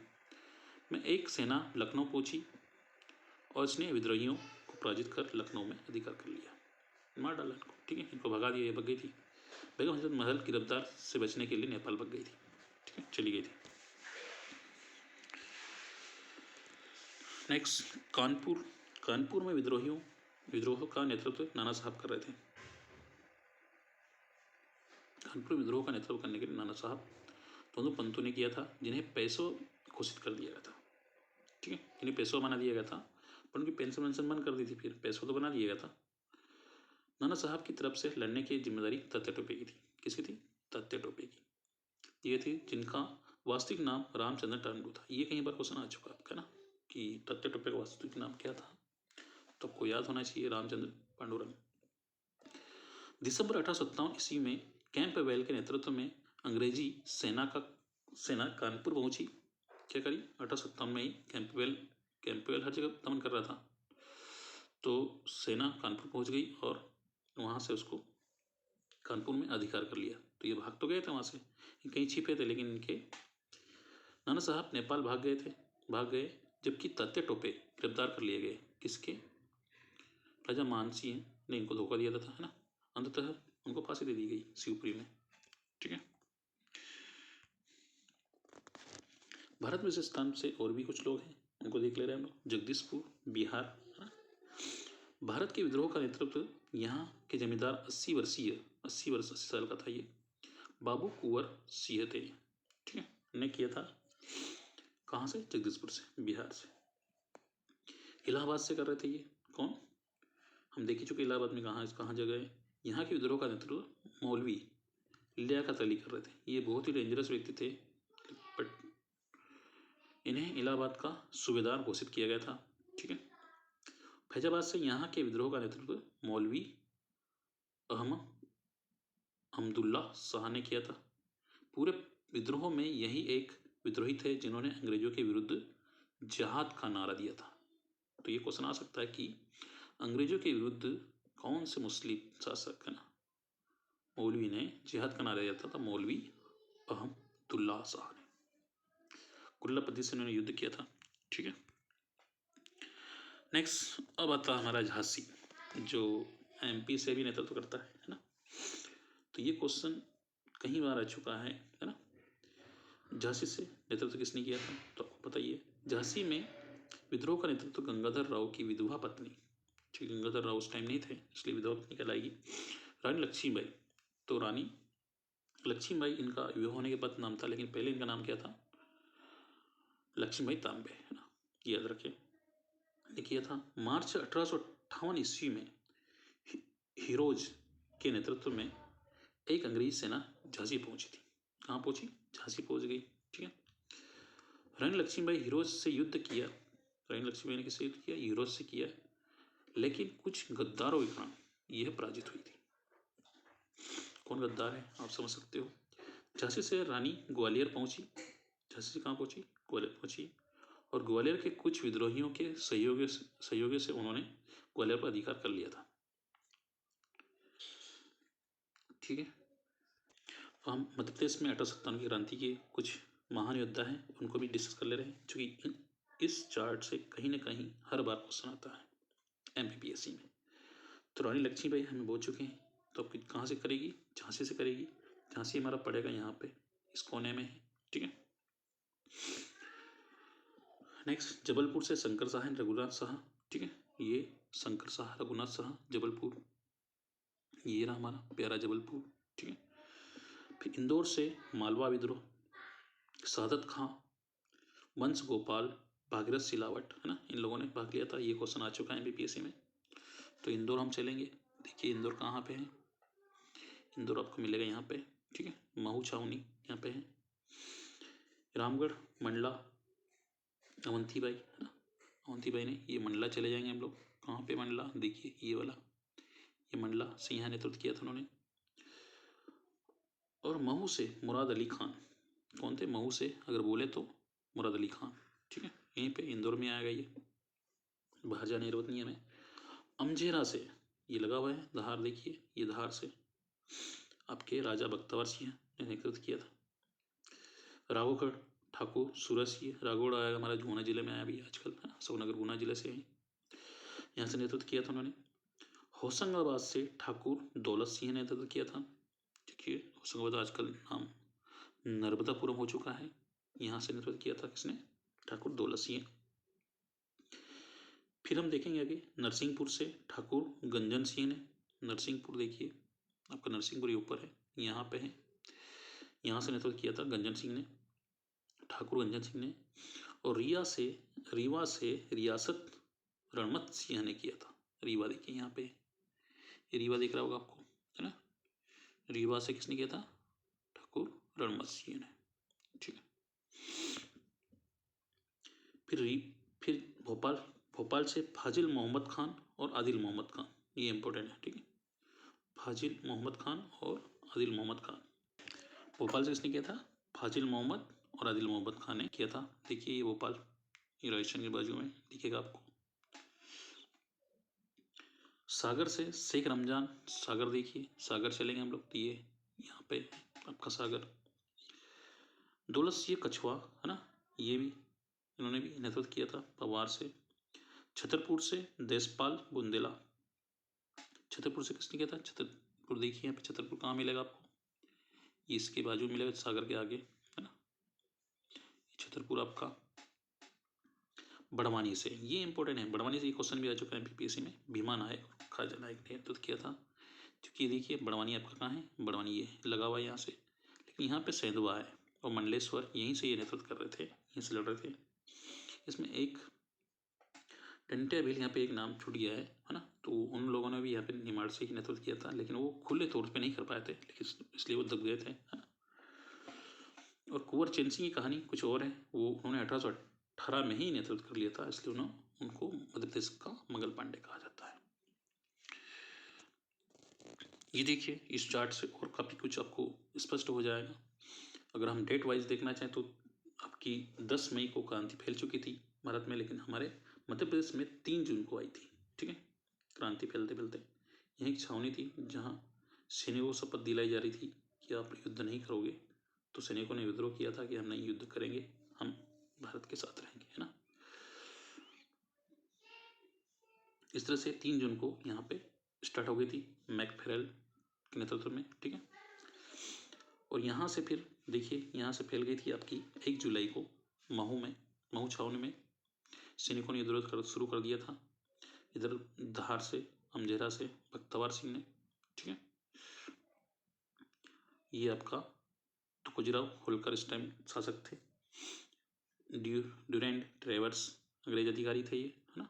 में एक सेना लखनऊ पहुंची और इसने विद्रोहियों को पराजित कर लखनऊ में अधिकार कर लिया, मार डाला इनको। ठीक है, इनको भगा दिया, ये भग गई थी। बेगम हजरत महल गिरफ्तार से बचने के लिए नेपाल भग गई थी। ठीक है, चली गई थी। नेक्स्ट, कानपुर में विद्रोह का नेतृत्व नाना साहब कर रहे थे। कानपुर विद्रोह का नेतृत्व करने के लिए नाना साहब दोनों पंतों ने किया था, जिन्हें पैसों घोषित कर दिया गया था। ठीक है, इन्हें पैसों बना दिया गया था, पर उनकी पेंशन वेंशन बंद कर दी थी, फिर पैसों तो बना दिया गया था। नाना साहब की तरफ से लड़ने की जिम्मेदारी तात्या टोपे की थी। किसकी थी? तात्या टोपे की। ये थी जिनका वास्तविक नाम रामचंद्र टांडू था। ये कहीं बार क्वेश्चन आ चुका आपका ना, कि तात्या टोपे का वास्तविक नाम क्या था, तो आपको याद होना चाहिए, रामचंद्र पांडुरंग। दिसंबर 1857 ईस्वी में कैंपबेल के नेतृत्व में अंग्रेजी सेना कानपुर पहुंची। क्या करी? 1857 में ही कैंपबेल हर जगह दमन कर रहा था, तो सेना कानपुर पहुंच गई और वहां से उसको कानपुर में अधिकार कर लिया। तो ये भाग तो गए थे वहां से, कहीं छिपे थे, लेकिन इनके नाना साहब नेपाल भाग गए, जबकि तात्या टोपे गिरफ्तार कर लिए गए। किसके? राजा मानसिंह ने इनको धोखा दिया था, है ना। अंततः उनको फांसी दे दी गई शिवपुरी में। ठीक है, भारत में इस स्थान से और भी कुछ लोग हैं, उनको देख ले रहे हैं हम लोग। जगदीशपुर, बिहार, है ना। भारत के विद्रोह का नेतृत्व यहाँ के जमींदार 80 साल का था ये, बाबू कुंवर सिंह थे। ठीक है, ने किया था। कहाँ से? जगदीशपुर से, बिहार से। इलाहाबाद से कर रहे थे ये। कौन? हम देख ही चुके इलाहाबाद में कहाँ जगह है। यहाँ के विद्रोह का नेतृत्व मौलवी लियाकत अली कर रहे थे। ये बहुत ही डेंजरस व्यक्ति थे, बट इन्हें इलाहाबाद का सूबेदार घोषित किया गया था। ठीक है। फैजाबाद से यहाँ के विद्रोह का नेतृत्व मौलवी अहमद अहमदुल्ला शाह ने किया था। पूरे विद्रोह में यही एक विद्रोही थे जिन्होंने अंग्रेजों के विरुद्ध जिहाद का नारा दिया था। तो ये क्वेश्चन आ सकता है कि अंग्रेजों के विरुद्ध कौन से मुस्लिम शासक है ना मौलवी ने जिहाद का नारा दिया था? मौलवी अहमदुल्ला शाह ने कुल्लापति से उन्होंने युद्ध किया था। ठीक है। नेक्स्ट अब आता है हमारा झांसी, जो एमपी से भी नेतृत्व करता है ना। तो ये क्वेश्चन कई बार आ चुका है ना। झांसी से नेतृत्व किसने किया था? तो आपको पता ही है। झांसी में विद्रोह का नेतृत्व गंगाधर राव की विधवा पत्नी, ठीक, गंगाधर राव उस टाइम नहीं थे इसलिए विधवा पत्नी कहलाएगी, रानी लक्ष्मीबाई। तो रानी लक्ष्मीबाई इनका विवाह होने के बाद नाम था, लेकिन पहले इनका नाम क्या था? लक्ष्मीबाई तांबे, है ना, याद रखें। ने किया था। मार्च 1858 ईस्वी में हिरोज के नेतृत्व में एक अंग्रेजी सेना झांसी पहुंची थी। कहाँ पहुंची? झांसी पहुंच गई। ठीक है। रानी लक्ष्मीबाई हिरोज से युद्ध किया। रानी लक्ष्मीबाई ने किससे युद्ध किया? हिरोज से किया, लेकिन कुछ गद्दारों के कारण यह पराजित हुई थी। कौन गद्दार है आप समझ सकते हो। झांसी से रानी ग्वालियर पहुंची। झांसी से कहाँ पहुंची? ग्वालियर पहुंची, और ग्वालियर के कुछ विद्रोहियों के सहयोग से उन्होंने ग्वालियर पर अधिकार कर लिया था। ठीक है। तो हम मध्य प्रदेश में 1857 की क्रांति के कुछ महान योद्धा हैं, उनको भी डिस्कस कर ले रहे हैं, क्योंकि इस चार्ट से कहीं ना कहीं हर बार क्वेश्चन आता है MPPSC में। तो रानी लक्ष्मीबाई हमें बोल चुके हैं, तो अब कहाँ से करेगी? झांसी से करेगी। झांसी हमारा पड़ेगा यहाँ पे इस कोने में है। ठीक है। नेक्स्ट जबलपुर से शंकर शाह एंड रघुनाथ शाह। ठीक है। ये शंकर शाह, रघुनाथ शाह, जबलपुर, ये रहा हमारा प्यारा जबलपुर। ठीक है। फिर इंदौर से मालवा विद्रोह, सादत खां, वंश गोपाल, भागीरथ सिलावट, है ना, इन लोगों ने भाग लिया था। ये क्वेश्चन आ चुका है MPPSC में। तो इंदौर हम चलेंगे। देखिए इंदौर कहाँ पे है? इंदौर आपको मिलेगा यहाँ पे। ठीक है। महू छावनी यहाँ पे है। रामगढ़, मंडला, अवंतीबाई, है ना, अवंतीबाई ने, ये मंडला चले जाएंगे हम लोग। कहाँ पे मंडला? देखिए ये वाला, ये मंडला से यहाँ नेतृत्व किया था उन्होंने। और महू से मुराद अली खान। कौन थे? महू से अगर बोले तो मुराद अली खान। ठीक है। यहीं पे इंदौर में आएगा, ये बाहर जाने की जरूरत नहीं है हमें। अमझेरा से ये लगा हुआ है धार, देखिए ये धार से आपके राजा बख्तवर सिंह ने नेतृत्व किया था। राघोगढ़ ठाकुर सूरज सिंह, राघोगढ़ आएगा हमारा गुना जिले में आया भी आजकल, अशोकनगर गुना जिले से है, यहाँ से नेतृत्व किया था उन्होंने। होशंगाबाद से ठाकुर दौलत सिंह ने नेतृत्व किया था। देखिए होशंगाबाद आजकल नाम नर्मदापुरम हो चुका है, यहाँ से नेतृत्व किया था किसने? ठाकुर दौलत सिंह। फिर हम देखेंगे आगे नरसिंहपुर से ठाकुर गंजन सिंह ने। नरसिंहपुर देखिए आपका नरसिंहपुर ऊपर है, यहाँ पे है, यहाँ से नेतृत्व किया था गंजन सिंह ने, ठाकुर गंजन सिंह ने। और रीवा से रियासत रणमत सिंह ने किया था। रीवा देखिए यहाँ पे, ये रीवा दिख रहा होगा आपको, है ना। रीवा से किसने किया था? ठाकुर रणमत सिंह ने। ठीक है। फिर भोपाल से फाजिल मोहम्मद खान और आदिल मोहम्मद खान, ये इंपॉर्टेंट है। ठीक है। फाजिल मोहम्मद खान और आदिल मोहम्मद खान। भोपाल से किसने किया था? फाजिल मोहम्मद और आदिल मोहम्मद खान ने किया था। देखिए ये भोपाल, ये राजस्थान के बाजू में दिखेगा आपको। सागर से शेख रमजान, सागर देखिए, सागर चलेंगे हम लोग, ये यहाँ पे आपका सागर। दौलत सिंह कछुआ, है ना, ये भी इन्होंने भी नेतृत्व किया था पवार से। छतरपुर से देशपाल बुंदेला। छतरपुर से किसने किया था? छतरपुर देखिए यहाँ पे, छतरपुर कहाँ मिलेगा आपको? इसके बाजू मिलेगा, सागर के आगे, है ना। छतरपुर आपका बड़वानी से, ये इंपॉर्टेंट है, बड़वानी से ये क्वेश्चन भी आ चुका है MPPSC में। भीमा नायक, खाजा नायक ने नेतृत्व किया था। क्योंकि ये देखिए बड़वानी आपका कहाँ है? बड़वानी ये लगा हुआ है यहाँ से, लेकिन यहाँ पे सेंधवा है और मंडलेश्वर, यहीं से ये नेतृत्व कर रहे थे, यहीं से लड़ रहे थे। इसमें एक टंट्या भील यहाँ पे एक नाम छूट गया है ना। तो उन लोगों ने भी यहाँ पे निमाड़ से ही नेतृत्व किया था, लेकिन वो खुले तौर पे नहीं कर पाए थे, लेकिन इसलिए वो दब गए थे, है ना। और कुंवर चैन सिंह की कहानी कुछ और है। वो उन्होंने 1818 में ही नेतृत्व कर लिया था, इसलिए उनको मध्य प्रदेश का मंगल पांडे कहा जाता है। ये देखिए इस चार्ट से और काफ़ी कुछ आपको स्पष्ट हो जाएगा। अगर हम डेट वाइज देखना चाहें तो आपकी 10 मई को क्रांति फैल चुकी थी भारत में, लेकिन हमारे मध्य प्रदेश में 3 जून को आई थी। ठीक है, क्रांति फैलते फैलते यहीं एक छावनी थी जहाँ सैनिकों को शपथ दिलाई जा रही थी कि आप युद्ध नहीं करोगे। तो सैनिकों ने विद्रोह किया था कि हम नहीं युद्ध करेंगे, हम भारत के साथ रहेंगे, है ना। इस तरह से 3 जून को यहाँ पे स्टार्ट हो गई थी मैकफेरल के नेतृत्व में। ठीक है, और यहाँ से फिर देखिए यहाँ से फैल गई थी आपकी 1 जुलाई को महू छावनी में सैनिकों ने विद्रोह शुरू कर दिया था, इधर धार से, अमझेरा से बख्तवार सिंह ने। ठीक है, ये आपका तुकोजीराव होलकर इस टाइम शासक थे। ड्यूरेंड ट्रेवर्स अंग्रेज अधिकारी थे ये, है ना।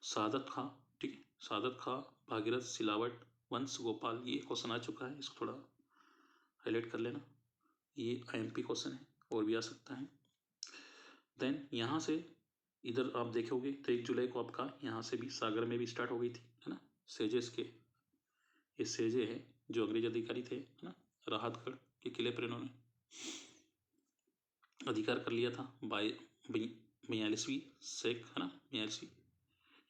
सादत खां, ठीक है, सादत खां, भागीरथ सिलावट, वंश गोपाल, ये क्वेश्चन आ चुका है, इसको थोड़ा हाईलाइट कर लेना, ये IMP क्वेश्चन है और भी आ सकता है। देन यहाँ से इधर आप देखोगे तो 1 जुलाई को आपका यहाँ से भी सागर में भी स्टार्ट हो गई थी, है ना। सेजेस के, ये सेजे है जो अंग्रेज अधिकारी थे, है ना। राहतगढ़ के किले पर इन्होंने अधिकार कर लिया था। 42वीं शेख, है ना, 42वीं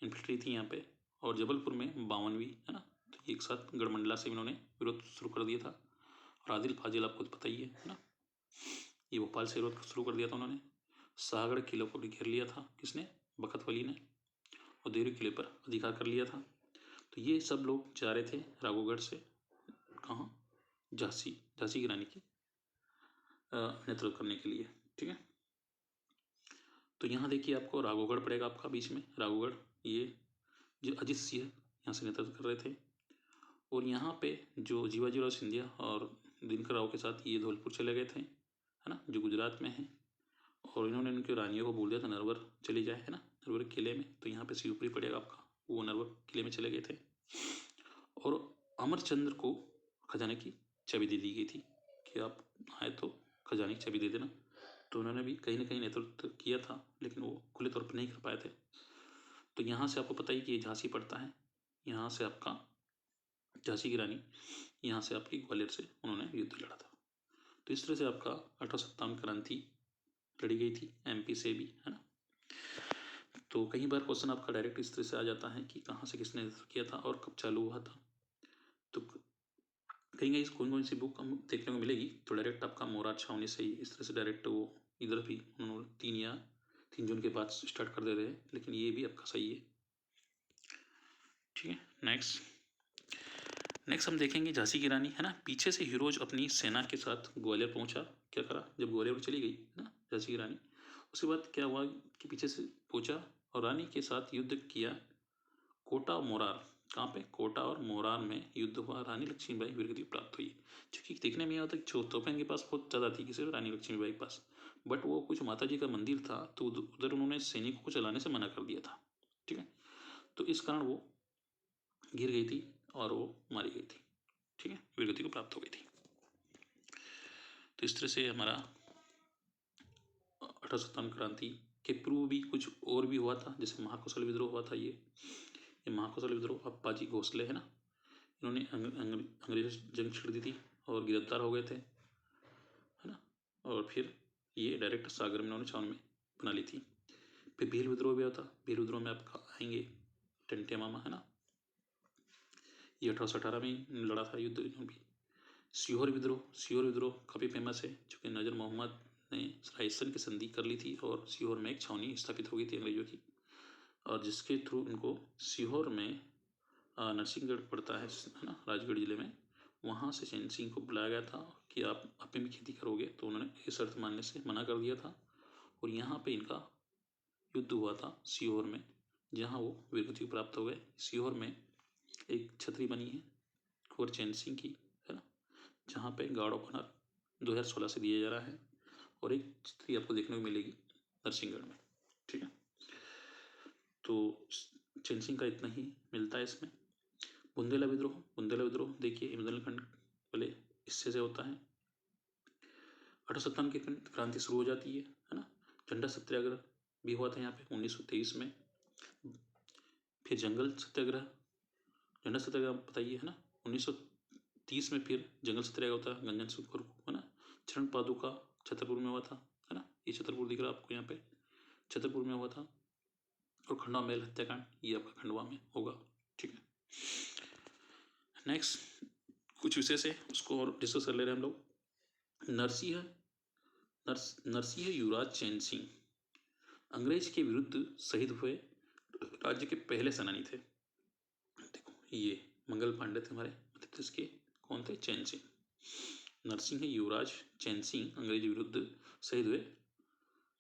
इन्फेंट्री थी यहाँ पे, और जबलपुर में 52वीं, है ना। तो एक साथ गढ़मंडला से इन्होंने विरोध शुरू कर दिया था। और आदिल फाजिल आपको पता ही है ना, ये भोपाल से विरोध शुरू कर दिया था उन्होंने। शाहगढ़ किले को भी घेर लिया था किसने, बखत वली ने, और देवरी किले पर अधिकार कर लिया था। तो ये सब लोग जा रहे थे राघोगढ़ से, कहाँ, झांसी की रानी की नेतृत्व करने के लिए। ठीक है, तो यहाँ देखिए आपको राघोगढ़ पड़ेगा आपका बीच में, राघोगढ़, ये जो अजीत सिंह यहाँ से नेतृत्व कर रहे थे। और यहाँ पे जो जीवाजीराव सिंधिया और दिनकर राव के साथ ये धौलपुर चले गए थे, है ना, जो गुजरात में है। और इन्होंने उनकी रानियों को बोल दिया था नरवर चली जाए, है ना, नरवर किले में। तो यहाँ पे शिवपुरी पड़ेगा आपका, वो नरवर किले में चले गए थे। और अमरचंद्र को खजाने की चाबी दे दी गई थी कि आप आए तो खजाने की चाबी दे देना। तो उन्होंने भी कहीं ना कहीं नेतृत्व किया था, लेकिन वो खुले तौर पर नहीं कर पाए थे। तो यहाँ से आपको पता ही कि ये झांसी पड़ता है, यहाँ से आपका झांसी की रानी, यहाँ से आपकी ग्वालियर से उन्होंने युद्ध लड़ा था। तो इस तरह से आपका 1857 क्रांति लड़ी गई थी MP से भी, है ना। तो कई बार क्वेश्चन आपका डायरेक्ट इस तरह से आ जाता है कि कहाँ से किसने नेतृत्व किया था और कब चालू हुआ था। तो कहीं कौन सी बुक हम देखने को मिलेगी, तो डायरेक्ट आपका मोरार छावनी से ही इस तरह से डायरेक्ट वो इधर भी उन्होंने 3 जून के बाद स्टार्ट कर दे रहे हैं, लेकिन ये भी आपका सही है। ठीक है, नेक्स्ट हम देखेंगे झांसी की रानी, है ना। पीछे से हीरोज अपनी सेना के साथ ग्वालियर पहुंचा, क्या करा, जब ग्वालियर चली गई ना झांसी की रानी, उसके बाद क्या हुआ कि पीछे से पहुंचा और रानी के साथ युद्ध किया। कोटा और मोरार, कहाँ पे, कोटा और मोरार में युद्ध हुआ, रानी लक्ष्मीबाई वीरगति प्राप्त हुई। क्योंकि देखने में आता कि तोपें इनके पास बहुत ज़्यादा थी, किसी रानी लक्ष्मीबाई के पास, बट वो कुछ माता जी का मंदिर था, तो उधर उन्होंने सैनिकों को चलाने से मना कर दिया था। ठीक है, तो इस कारण वो गिर गई थी और वो मारी गई थी। ठीक है, वीरगति को प्राप्त हो गई थी। तो इस तरह से हमारा 1857 क्रांति के पूर्व भी कुछ और भी हुआ था, जैसे महाकौशल विद्रोह हुआ था। ये महाकौशल विद्रोह अप्पाजी घोसले, है ना, इन्होंने अंग्रेजों से जंग छिड़ दी थी और गिरफ्तार हो गए थे, है ना। और फिर ये डायरेक्ट सागर में इन्होंने छावनी में बना ली थी। फिर भील विद्रोह भी होता, भील विद्रोह में आपका आएंगे टंटे मामा, है ना, ये 1818 में ही लड़ा था युद्ध इन्होंने भी। सीहोर विद्रोह काफ़ी फेमस है, चूँकि नजर मोहम्मद ने रायसन की संधि कर ली थी और सीहोर में एक छावनी स्थापित हो गई थी अंग्रेजों की, और जिसके थ्रू इनको सीहोर में नरसिंहगढ़ पड़ता है ना, राजगढ़ जिले में, वहाँ से चैन सिंह को बुलाया गया था कि आप अफीम की खेती करोगे, तो उन्होंने ये शर्त मानने से मना कर दिया था। और यहाँ पे इनका युद्ध हुआ था सीहोर में, जहाँ वो वीरगति प्राप्त हो गए। सीहोर में एक छतरी बनी है कुंवर चैन सिंह की, है ना, जहाँ पे गार्ड ऑफ ऑनर 2016 से दिया जा रहा है, और एक छतरी आपको देखने को मिलेगी नरसिंहगढ़ में। ठीक है, तो चैनसिंग का इतना ही मिलता है इसमें। बुंदेला विद्रोह देखिए बुंदेलखंड वाले हिस्से से होता है। 1857 की क्रांति शुरू हो जाती है ना। झंडा सत्याग्रह भी हुआ था यहाँ पे 1923 में। फिर जंगल सत्याग्रह, झंडा सत्याग्रह बताइए है ना 1930 में। फिर जंगल सत्याग्रह होता है गंजन सुखपुर है ना। चरण पादुका छतरपुर में हुआ था है ना। ये छतरपुर दिख रहा है आपको यहाँ पे, छतरपुर में हुआ था। और खंडवा महल हत्याकांड ये आपका खंडवा में होगा, ठीक है। नेक्स्ट कुछ विशेष है उसको और डिस्कस कर ले रहे हैं हम लोग। नरसिंह युवराज चैन सिंह अंग्रेज के विरुद्ध शहीद हुए राज्य के पहले सेनानी थे। देखो ये मंगल पांडे थे हमारे मध्य प्रदेश के, कौन थे? चैन सिंह। नरसिंह युवराज चैन सिंह अंग्रेज विरुद्ध शहीद हुए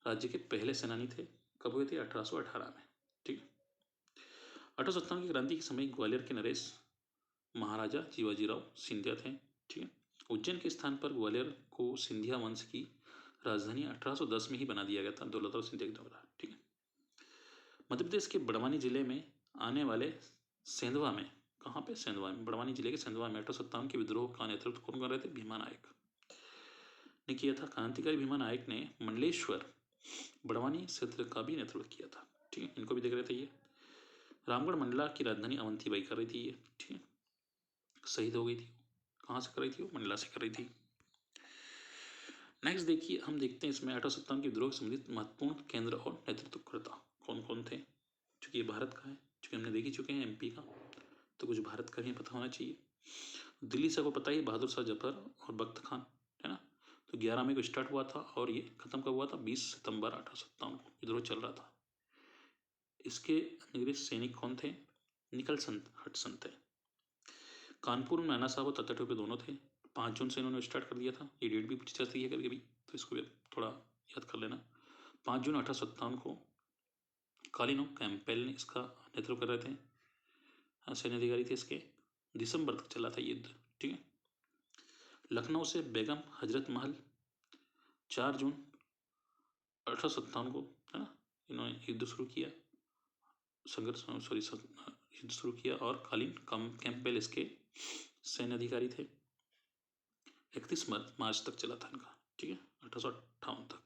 राज्य के पहले सेनानी थे। कब हुए थे? 1818 में, ठीक है। 1857 की क्रांति के समय ग्वालियर के नरेश महाराजा जीवाजीराव सिंधिया थे, ठीक है। उज्जैन के स्थान पर ग्वालियर को सिंधिया वंश की राजधानी 1810 में ही बना दिया गया था दौलतराव सिंधिया के द्वारा, ठीक है। मध्य प्रदेश के बड़वानी जिले में आने वाले सेंधवा में, कहाँ पे? सेंधवा में, बड़वानी जिले के सेंधवा में 1857 के विद्रोह का नेतृत्व कौन कर रहे थे? भीमा नायक ने किया था। क्रांतिकारी भीमा नायक ने मंडलेश्वर बड़वानी क्षेत्र का भी नेतृत्व किया था, ठीक है। इनको भी देख रहे थे ये। रामगढ़ मंडला की राजधानी अवंतीबाई कर रही थी ये, ठीक है। शहीद हो गई थी। कहाँ से कर रही थी वो? मंडला से कर रही थी। नेक्स्ट देखिए हम देखते हैं इसमें 1857 के विद्रोह से संबंधित महत्वपूर्ण केंद्र और नेतृत्वकर्ता कौन कौन थे। चूंकि ये भारत का है, चूंकि हमने देख ही चुके हैं एमपी का, तो कुछ भारत का ही पता होना चाहिए। दिल्ली से आपको पता ही बहादुर शाह जफर और बख्त खान है ना। तो 11 मई को स्टार्ट हुआ था और ये खत्म कब हुआ था? 20 सितंबर 1857 को विद्रोह चल रहा था। इसके अंग्रेज सैनिक कौन थे? निकलसन हडसन थे। कानपुर में नाना साहब और तात्या टोपे दोनों थे। 5 जून से इन्होंने स्टार्ट कर दिया था। ये डेट भी पूछी जाती है कभी कभी, तो इसको भी थोड़ा याद कर लेना। 5 जून 1857 को कालिनो कैंपेल ने इसका नेतृत्व कर रहे थे, सैन्य अधिकारी थे इसके। दिसंबर तक चला था युद्ध, ठीक है। लखनऊ से बेगम हजरत महल 4 जून 1857 को है ना इन्होंने युद्ध शुरू किया, संघर्ष सॉरी युद्ध शुरू किया। और कालीन कैंपेल इसके सैन्य अधिकारी थे। 31 मार्च तक चला था इनका, ठीक है, 1858 तक।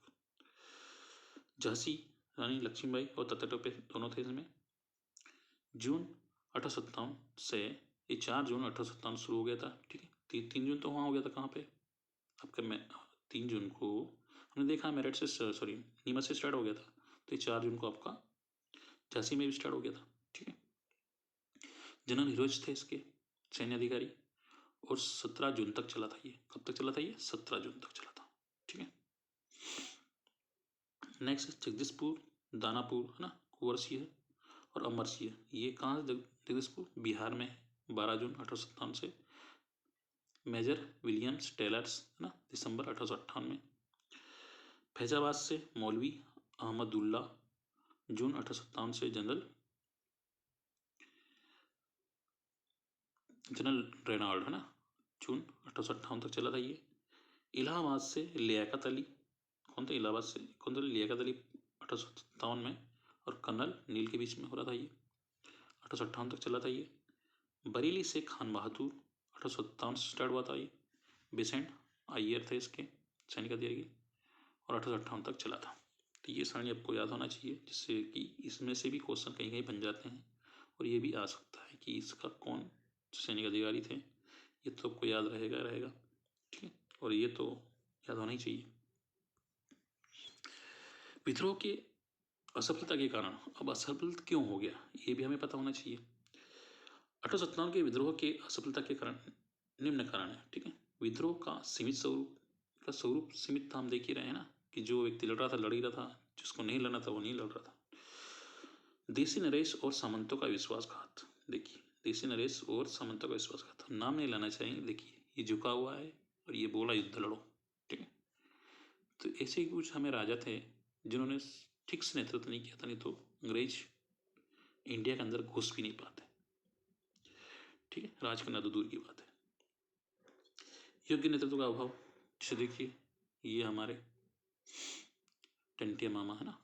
झांसी रानी लक्ष्मीबाई और तात्या टोपे दोनों थे इसमें। जून 1857 से ये 4 जून 1857 शुरू हो गया था, ठीक है। 3 जून तो वहाँ हो गया था, कहाँ पे आपके में 3 जून को हमने देखा मेरठ से, सॉरी नीमच से स्टार्ट हो गया था। तो ये 4 जून को आपका झांसी में भी स्टार्ट हो गया था, ठीक है। जनरल हिरोज थे इसके सैन्य अधिकारी। और 17 जून तक चला था ये। कब तक चला था ये? 17 जून तक चला था, ठीक है। नेक्स्ट जगदीशपुर, दानापुर है ना, कुंवरसिंह और अमरसिंह, ये कहाँ से? जगदीशपुर बिहार में है। 12 जून 1857 से। मेजर विलियम्स टेलर्स है ना, दिसंबर 1858 में। फैजाबाद से मौलवी अहमदुल्ला, जून 1857 से। जनरल रेनाल्ड है ना, जून 1858 तक चला था ये। इलाहाबाद से लियाकत अली, कौन थे इलाहाबाद से? कौन थे? लियाकत अली 1857 में। और कर्नल नील के बीच में हो रहा था ये, 1858 तक चला था ये। बरेली से खान बहादुर 1857 से स्टार्ट हुआ था ये। बेसेंट आइयर थे इसके सैनिक अधिकारी और 1858 तक चला था। तो ये सारणी आपको याद होना चाहिए, जिससे कि इसमें से भी क्वेश्चन कहीं कहीं बन जाते हैं। और ये भी आ सकता है कि इसका कौन सैनिक अधिकारी थे, ये तो आपको याद रहेगा, ठीक है। और ये तो याद होना ही चाहिए। विद्रोह के असफलता के कारण, अब असफल क्यों हो गया ये भी हमें पता होना चाहिए। 1857 के विद्रोह के असफलता के कारण निम्न कारण है, ठीक है। विद्रोह का स्वरूप सीमित था, हम देख ही रहे हैं ना कि जो व्यक्ति लड़ रहा था लड़ ही रहा था, जिसको नहीं लड़ना था वो नहीं लड़ रहा था। देसी नरेश और सामंतों का विश्वासघात, देखिए देसी नरेश और सामंतों का विश्वासघात, नाम नहीं लाना चाहिए। देखिए ये झुका हुआ है और ये बोला युद्ध लड़ो, ठीक है। तो ऐसे ही कुछ हमें राजा थे जिन्होंने ठीक से नेतृत्व नहीं किया था, नहीं तो अंग्रेज इंडिया के अंदर घुस भी नहीं पाते, ठीक है। राज करना तो दूर की बात है। योग्य नेतृत्व का अभाव, जैसे देखिए ये हमारे टंटिया मामा है ना,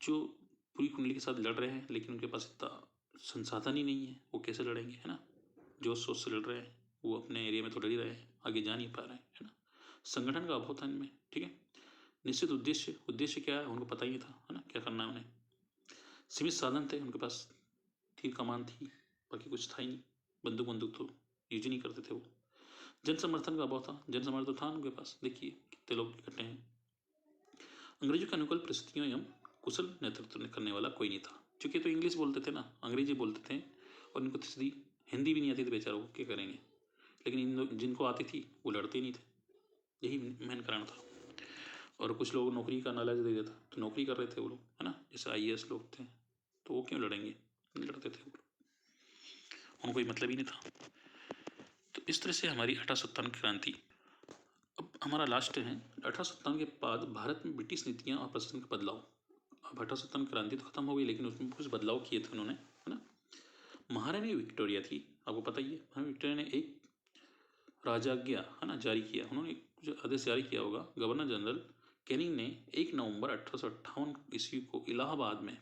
जो पूरी कुंडली के साथ लड़ रहे हैं, लेकिन उनके पास इतना संसाधन ही नहीं है, वो कैसे लड़ेंगे, है ना। जोश सोच से लड़ रहे हैं, वो अपने एरिया में तो लड़ ही रहे हैं, आगे जा नहीं पा रहे हैं, है ना। संगठन का अभाव था इनमें, ठीक है। निश्चित उद्देश्य क्या है उनको पता ही नहीं था, है ना, क्या करना है उन्हें। सीमित साधन थे उनके पास, तीर कमान थी, बाकी कुछ था ही नहीं। बंदूक तो यूज ही नहीं करते थे वो। जन समर्थन का अभाव था, जन समर्थन था उनके पास, देखिए कितने लोग इकट्ठे हैं। अंग्रेजों के अनुकूल परिस्थितियों एवं कुशल नेतृत्व करने वाला कोई नहीं था, क्योंकि तो इंग्लिश बोलते थे ना, अंग्रेजी बोलते थे, और इनको सीधी हिंदी भी नहीं आती थी बेचारों को, क्या करेंगे। लेकिन जिनको आती थी वो लड़ते नहीं थे, यही मेन कारण था। और कुछ लोग नौकरी का लालच दे देता तो नौकरी कर रहे थे वो लोग, है ना, जैसे IAS लोग थे, तो वो क्यों लड़ेंगे, नहीं लड़ते थे वो लोग, उनको कोई मतलब ही नहीं था। तो इस तरह से हमारी 1857 की क्रांति। अब हमारा लास्ट है 1857 के बाद भारत में ब्रिटिश नीतियाँ और प्रशासन का बदलाव। अब 1857 की क्रांति तो खत्म हो गई, लेकिन उसमें कुछ बदलाव किए थे उन्होंने, है ना। महारानी विक्टोरिया थी, आपको पता ही है, महारानी विक्टोरिया ने एक राजाज्ञा, है ना, जारी किया। उन्होंने जो आदेश जारी किया होगा, गवर्नर जनरल कैनिंग ने 1 नवंबर 1858 ईस्वी को इलाहाबाद में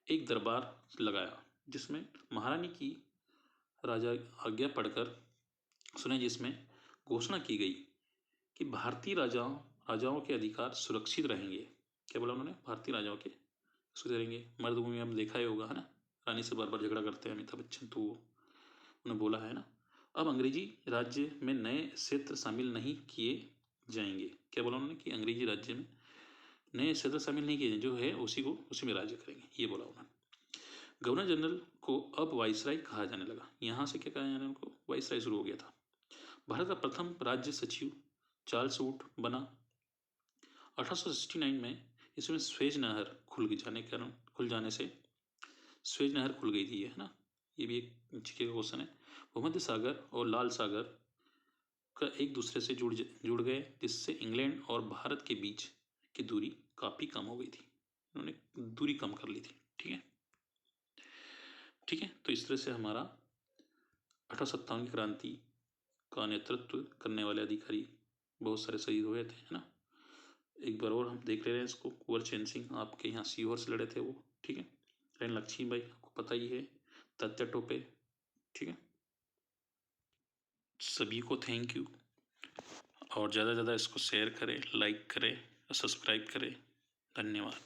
एक दरबार लगाया, जिसमें महारानी की राजा आज्ञा पढ़कर सुने, जिसमें घोषणा की गई कि भारतीय राजाओं के अधिकार सुरक्षित रहेंगे। क्या बोला उन्होंने, भारतीय राजाओं के सुरक्षित रहेंगे। मर्दभूमि में हम देखा ही होगा, है ना, रानी से बार बार झगड़ा करते हैं अमिताभ बच्चन, तो उन्होंने बोला है ना। अब अंग्रेजी राज्य में नए क्षेत्र शामिल नहीं किए जाएंगे। क्या बोला उन्होंने कि अंग्रेजी राज्य में नए क्षेत्र शामिल नहीं किए जाएंगे, जो है उसी में राज्य करेंगे, ये बोला उन्होंने। गवर्नर जनरल को अब वाइसराय कहा जाने लगा, यहाँ से क्या कहा जाने उनको, वाइसराय शुरू हो गया था। भारत का प्रथम राज्य सचिव चार्ल्स वुड बना। 1869 में इसमें स्वेज नहर खुल जाने से स्वेज नहर खुल गई थी, है ना, ये भी एक जीके का क्वेश्चन है। भूमध्य सागर और लाल सागर का एक दूसरे से जुड़ गए, जिससे इंग्लैंड और भारत के बीच की दूरी काफ़ी कम हो गई थी, उन्होंने दूरी कम कर ली थी, ठीक है। ठीक है, तो इस तरह से हमारा 1857 की क्रांति का नेतृत्व करने वाले अधिकारी बहुत सारे शहीद हुए थे, है ना। एक बार और हम देख ले रहे हैं इसको, कुंवर चैन सिंह आपके यहाँ सीहोर से लड़े थे वो, ठीक है। रानी लक्ष्मीबाई आपको पता ही है, तात्या टोपे, ठीक है। सभी को थैंक यू, और ज़्यादा से ज़्यादा इसको शेयर करें, लाइक करें और सब्सक्राइब करें। धन्यवाद।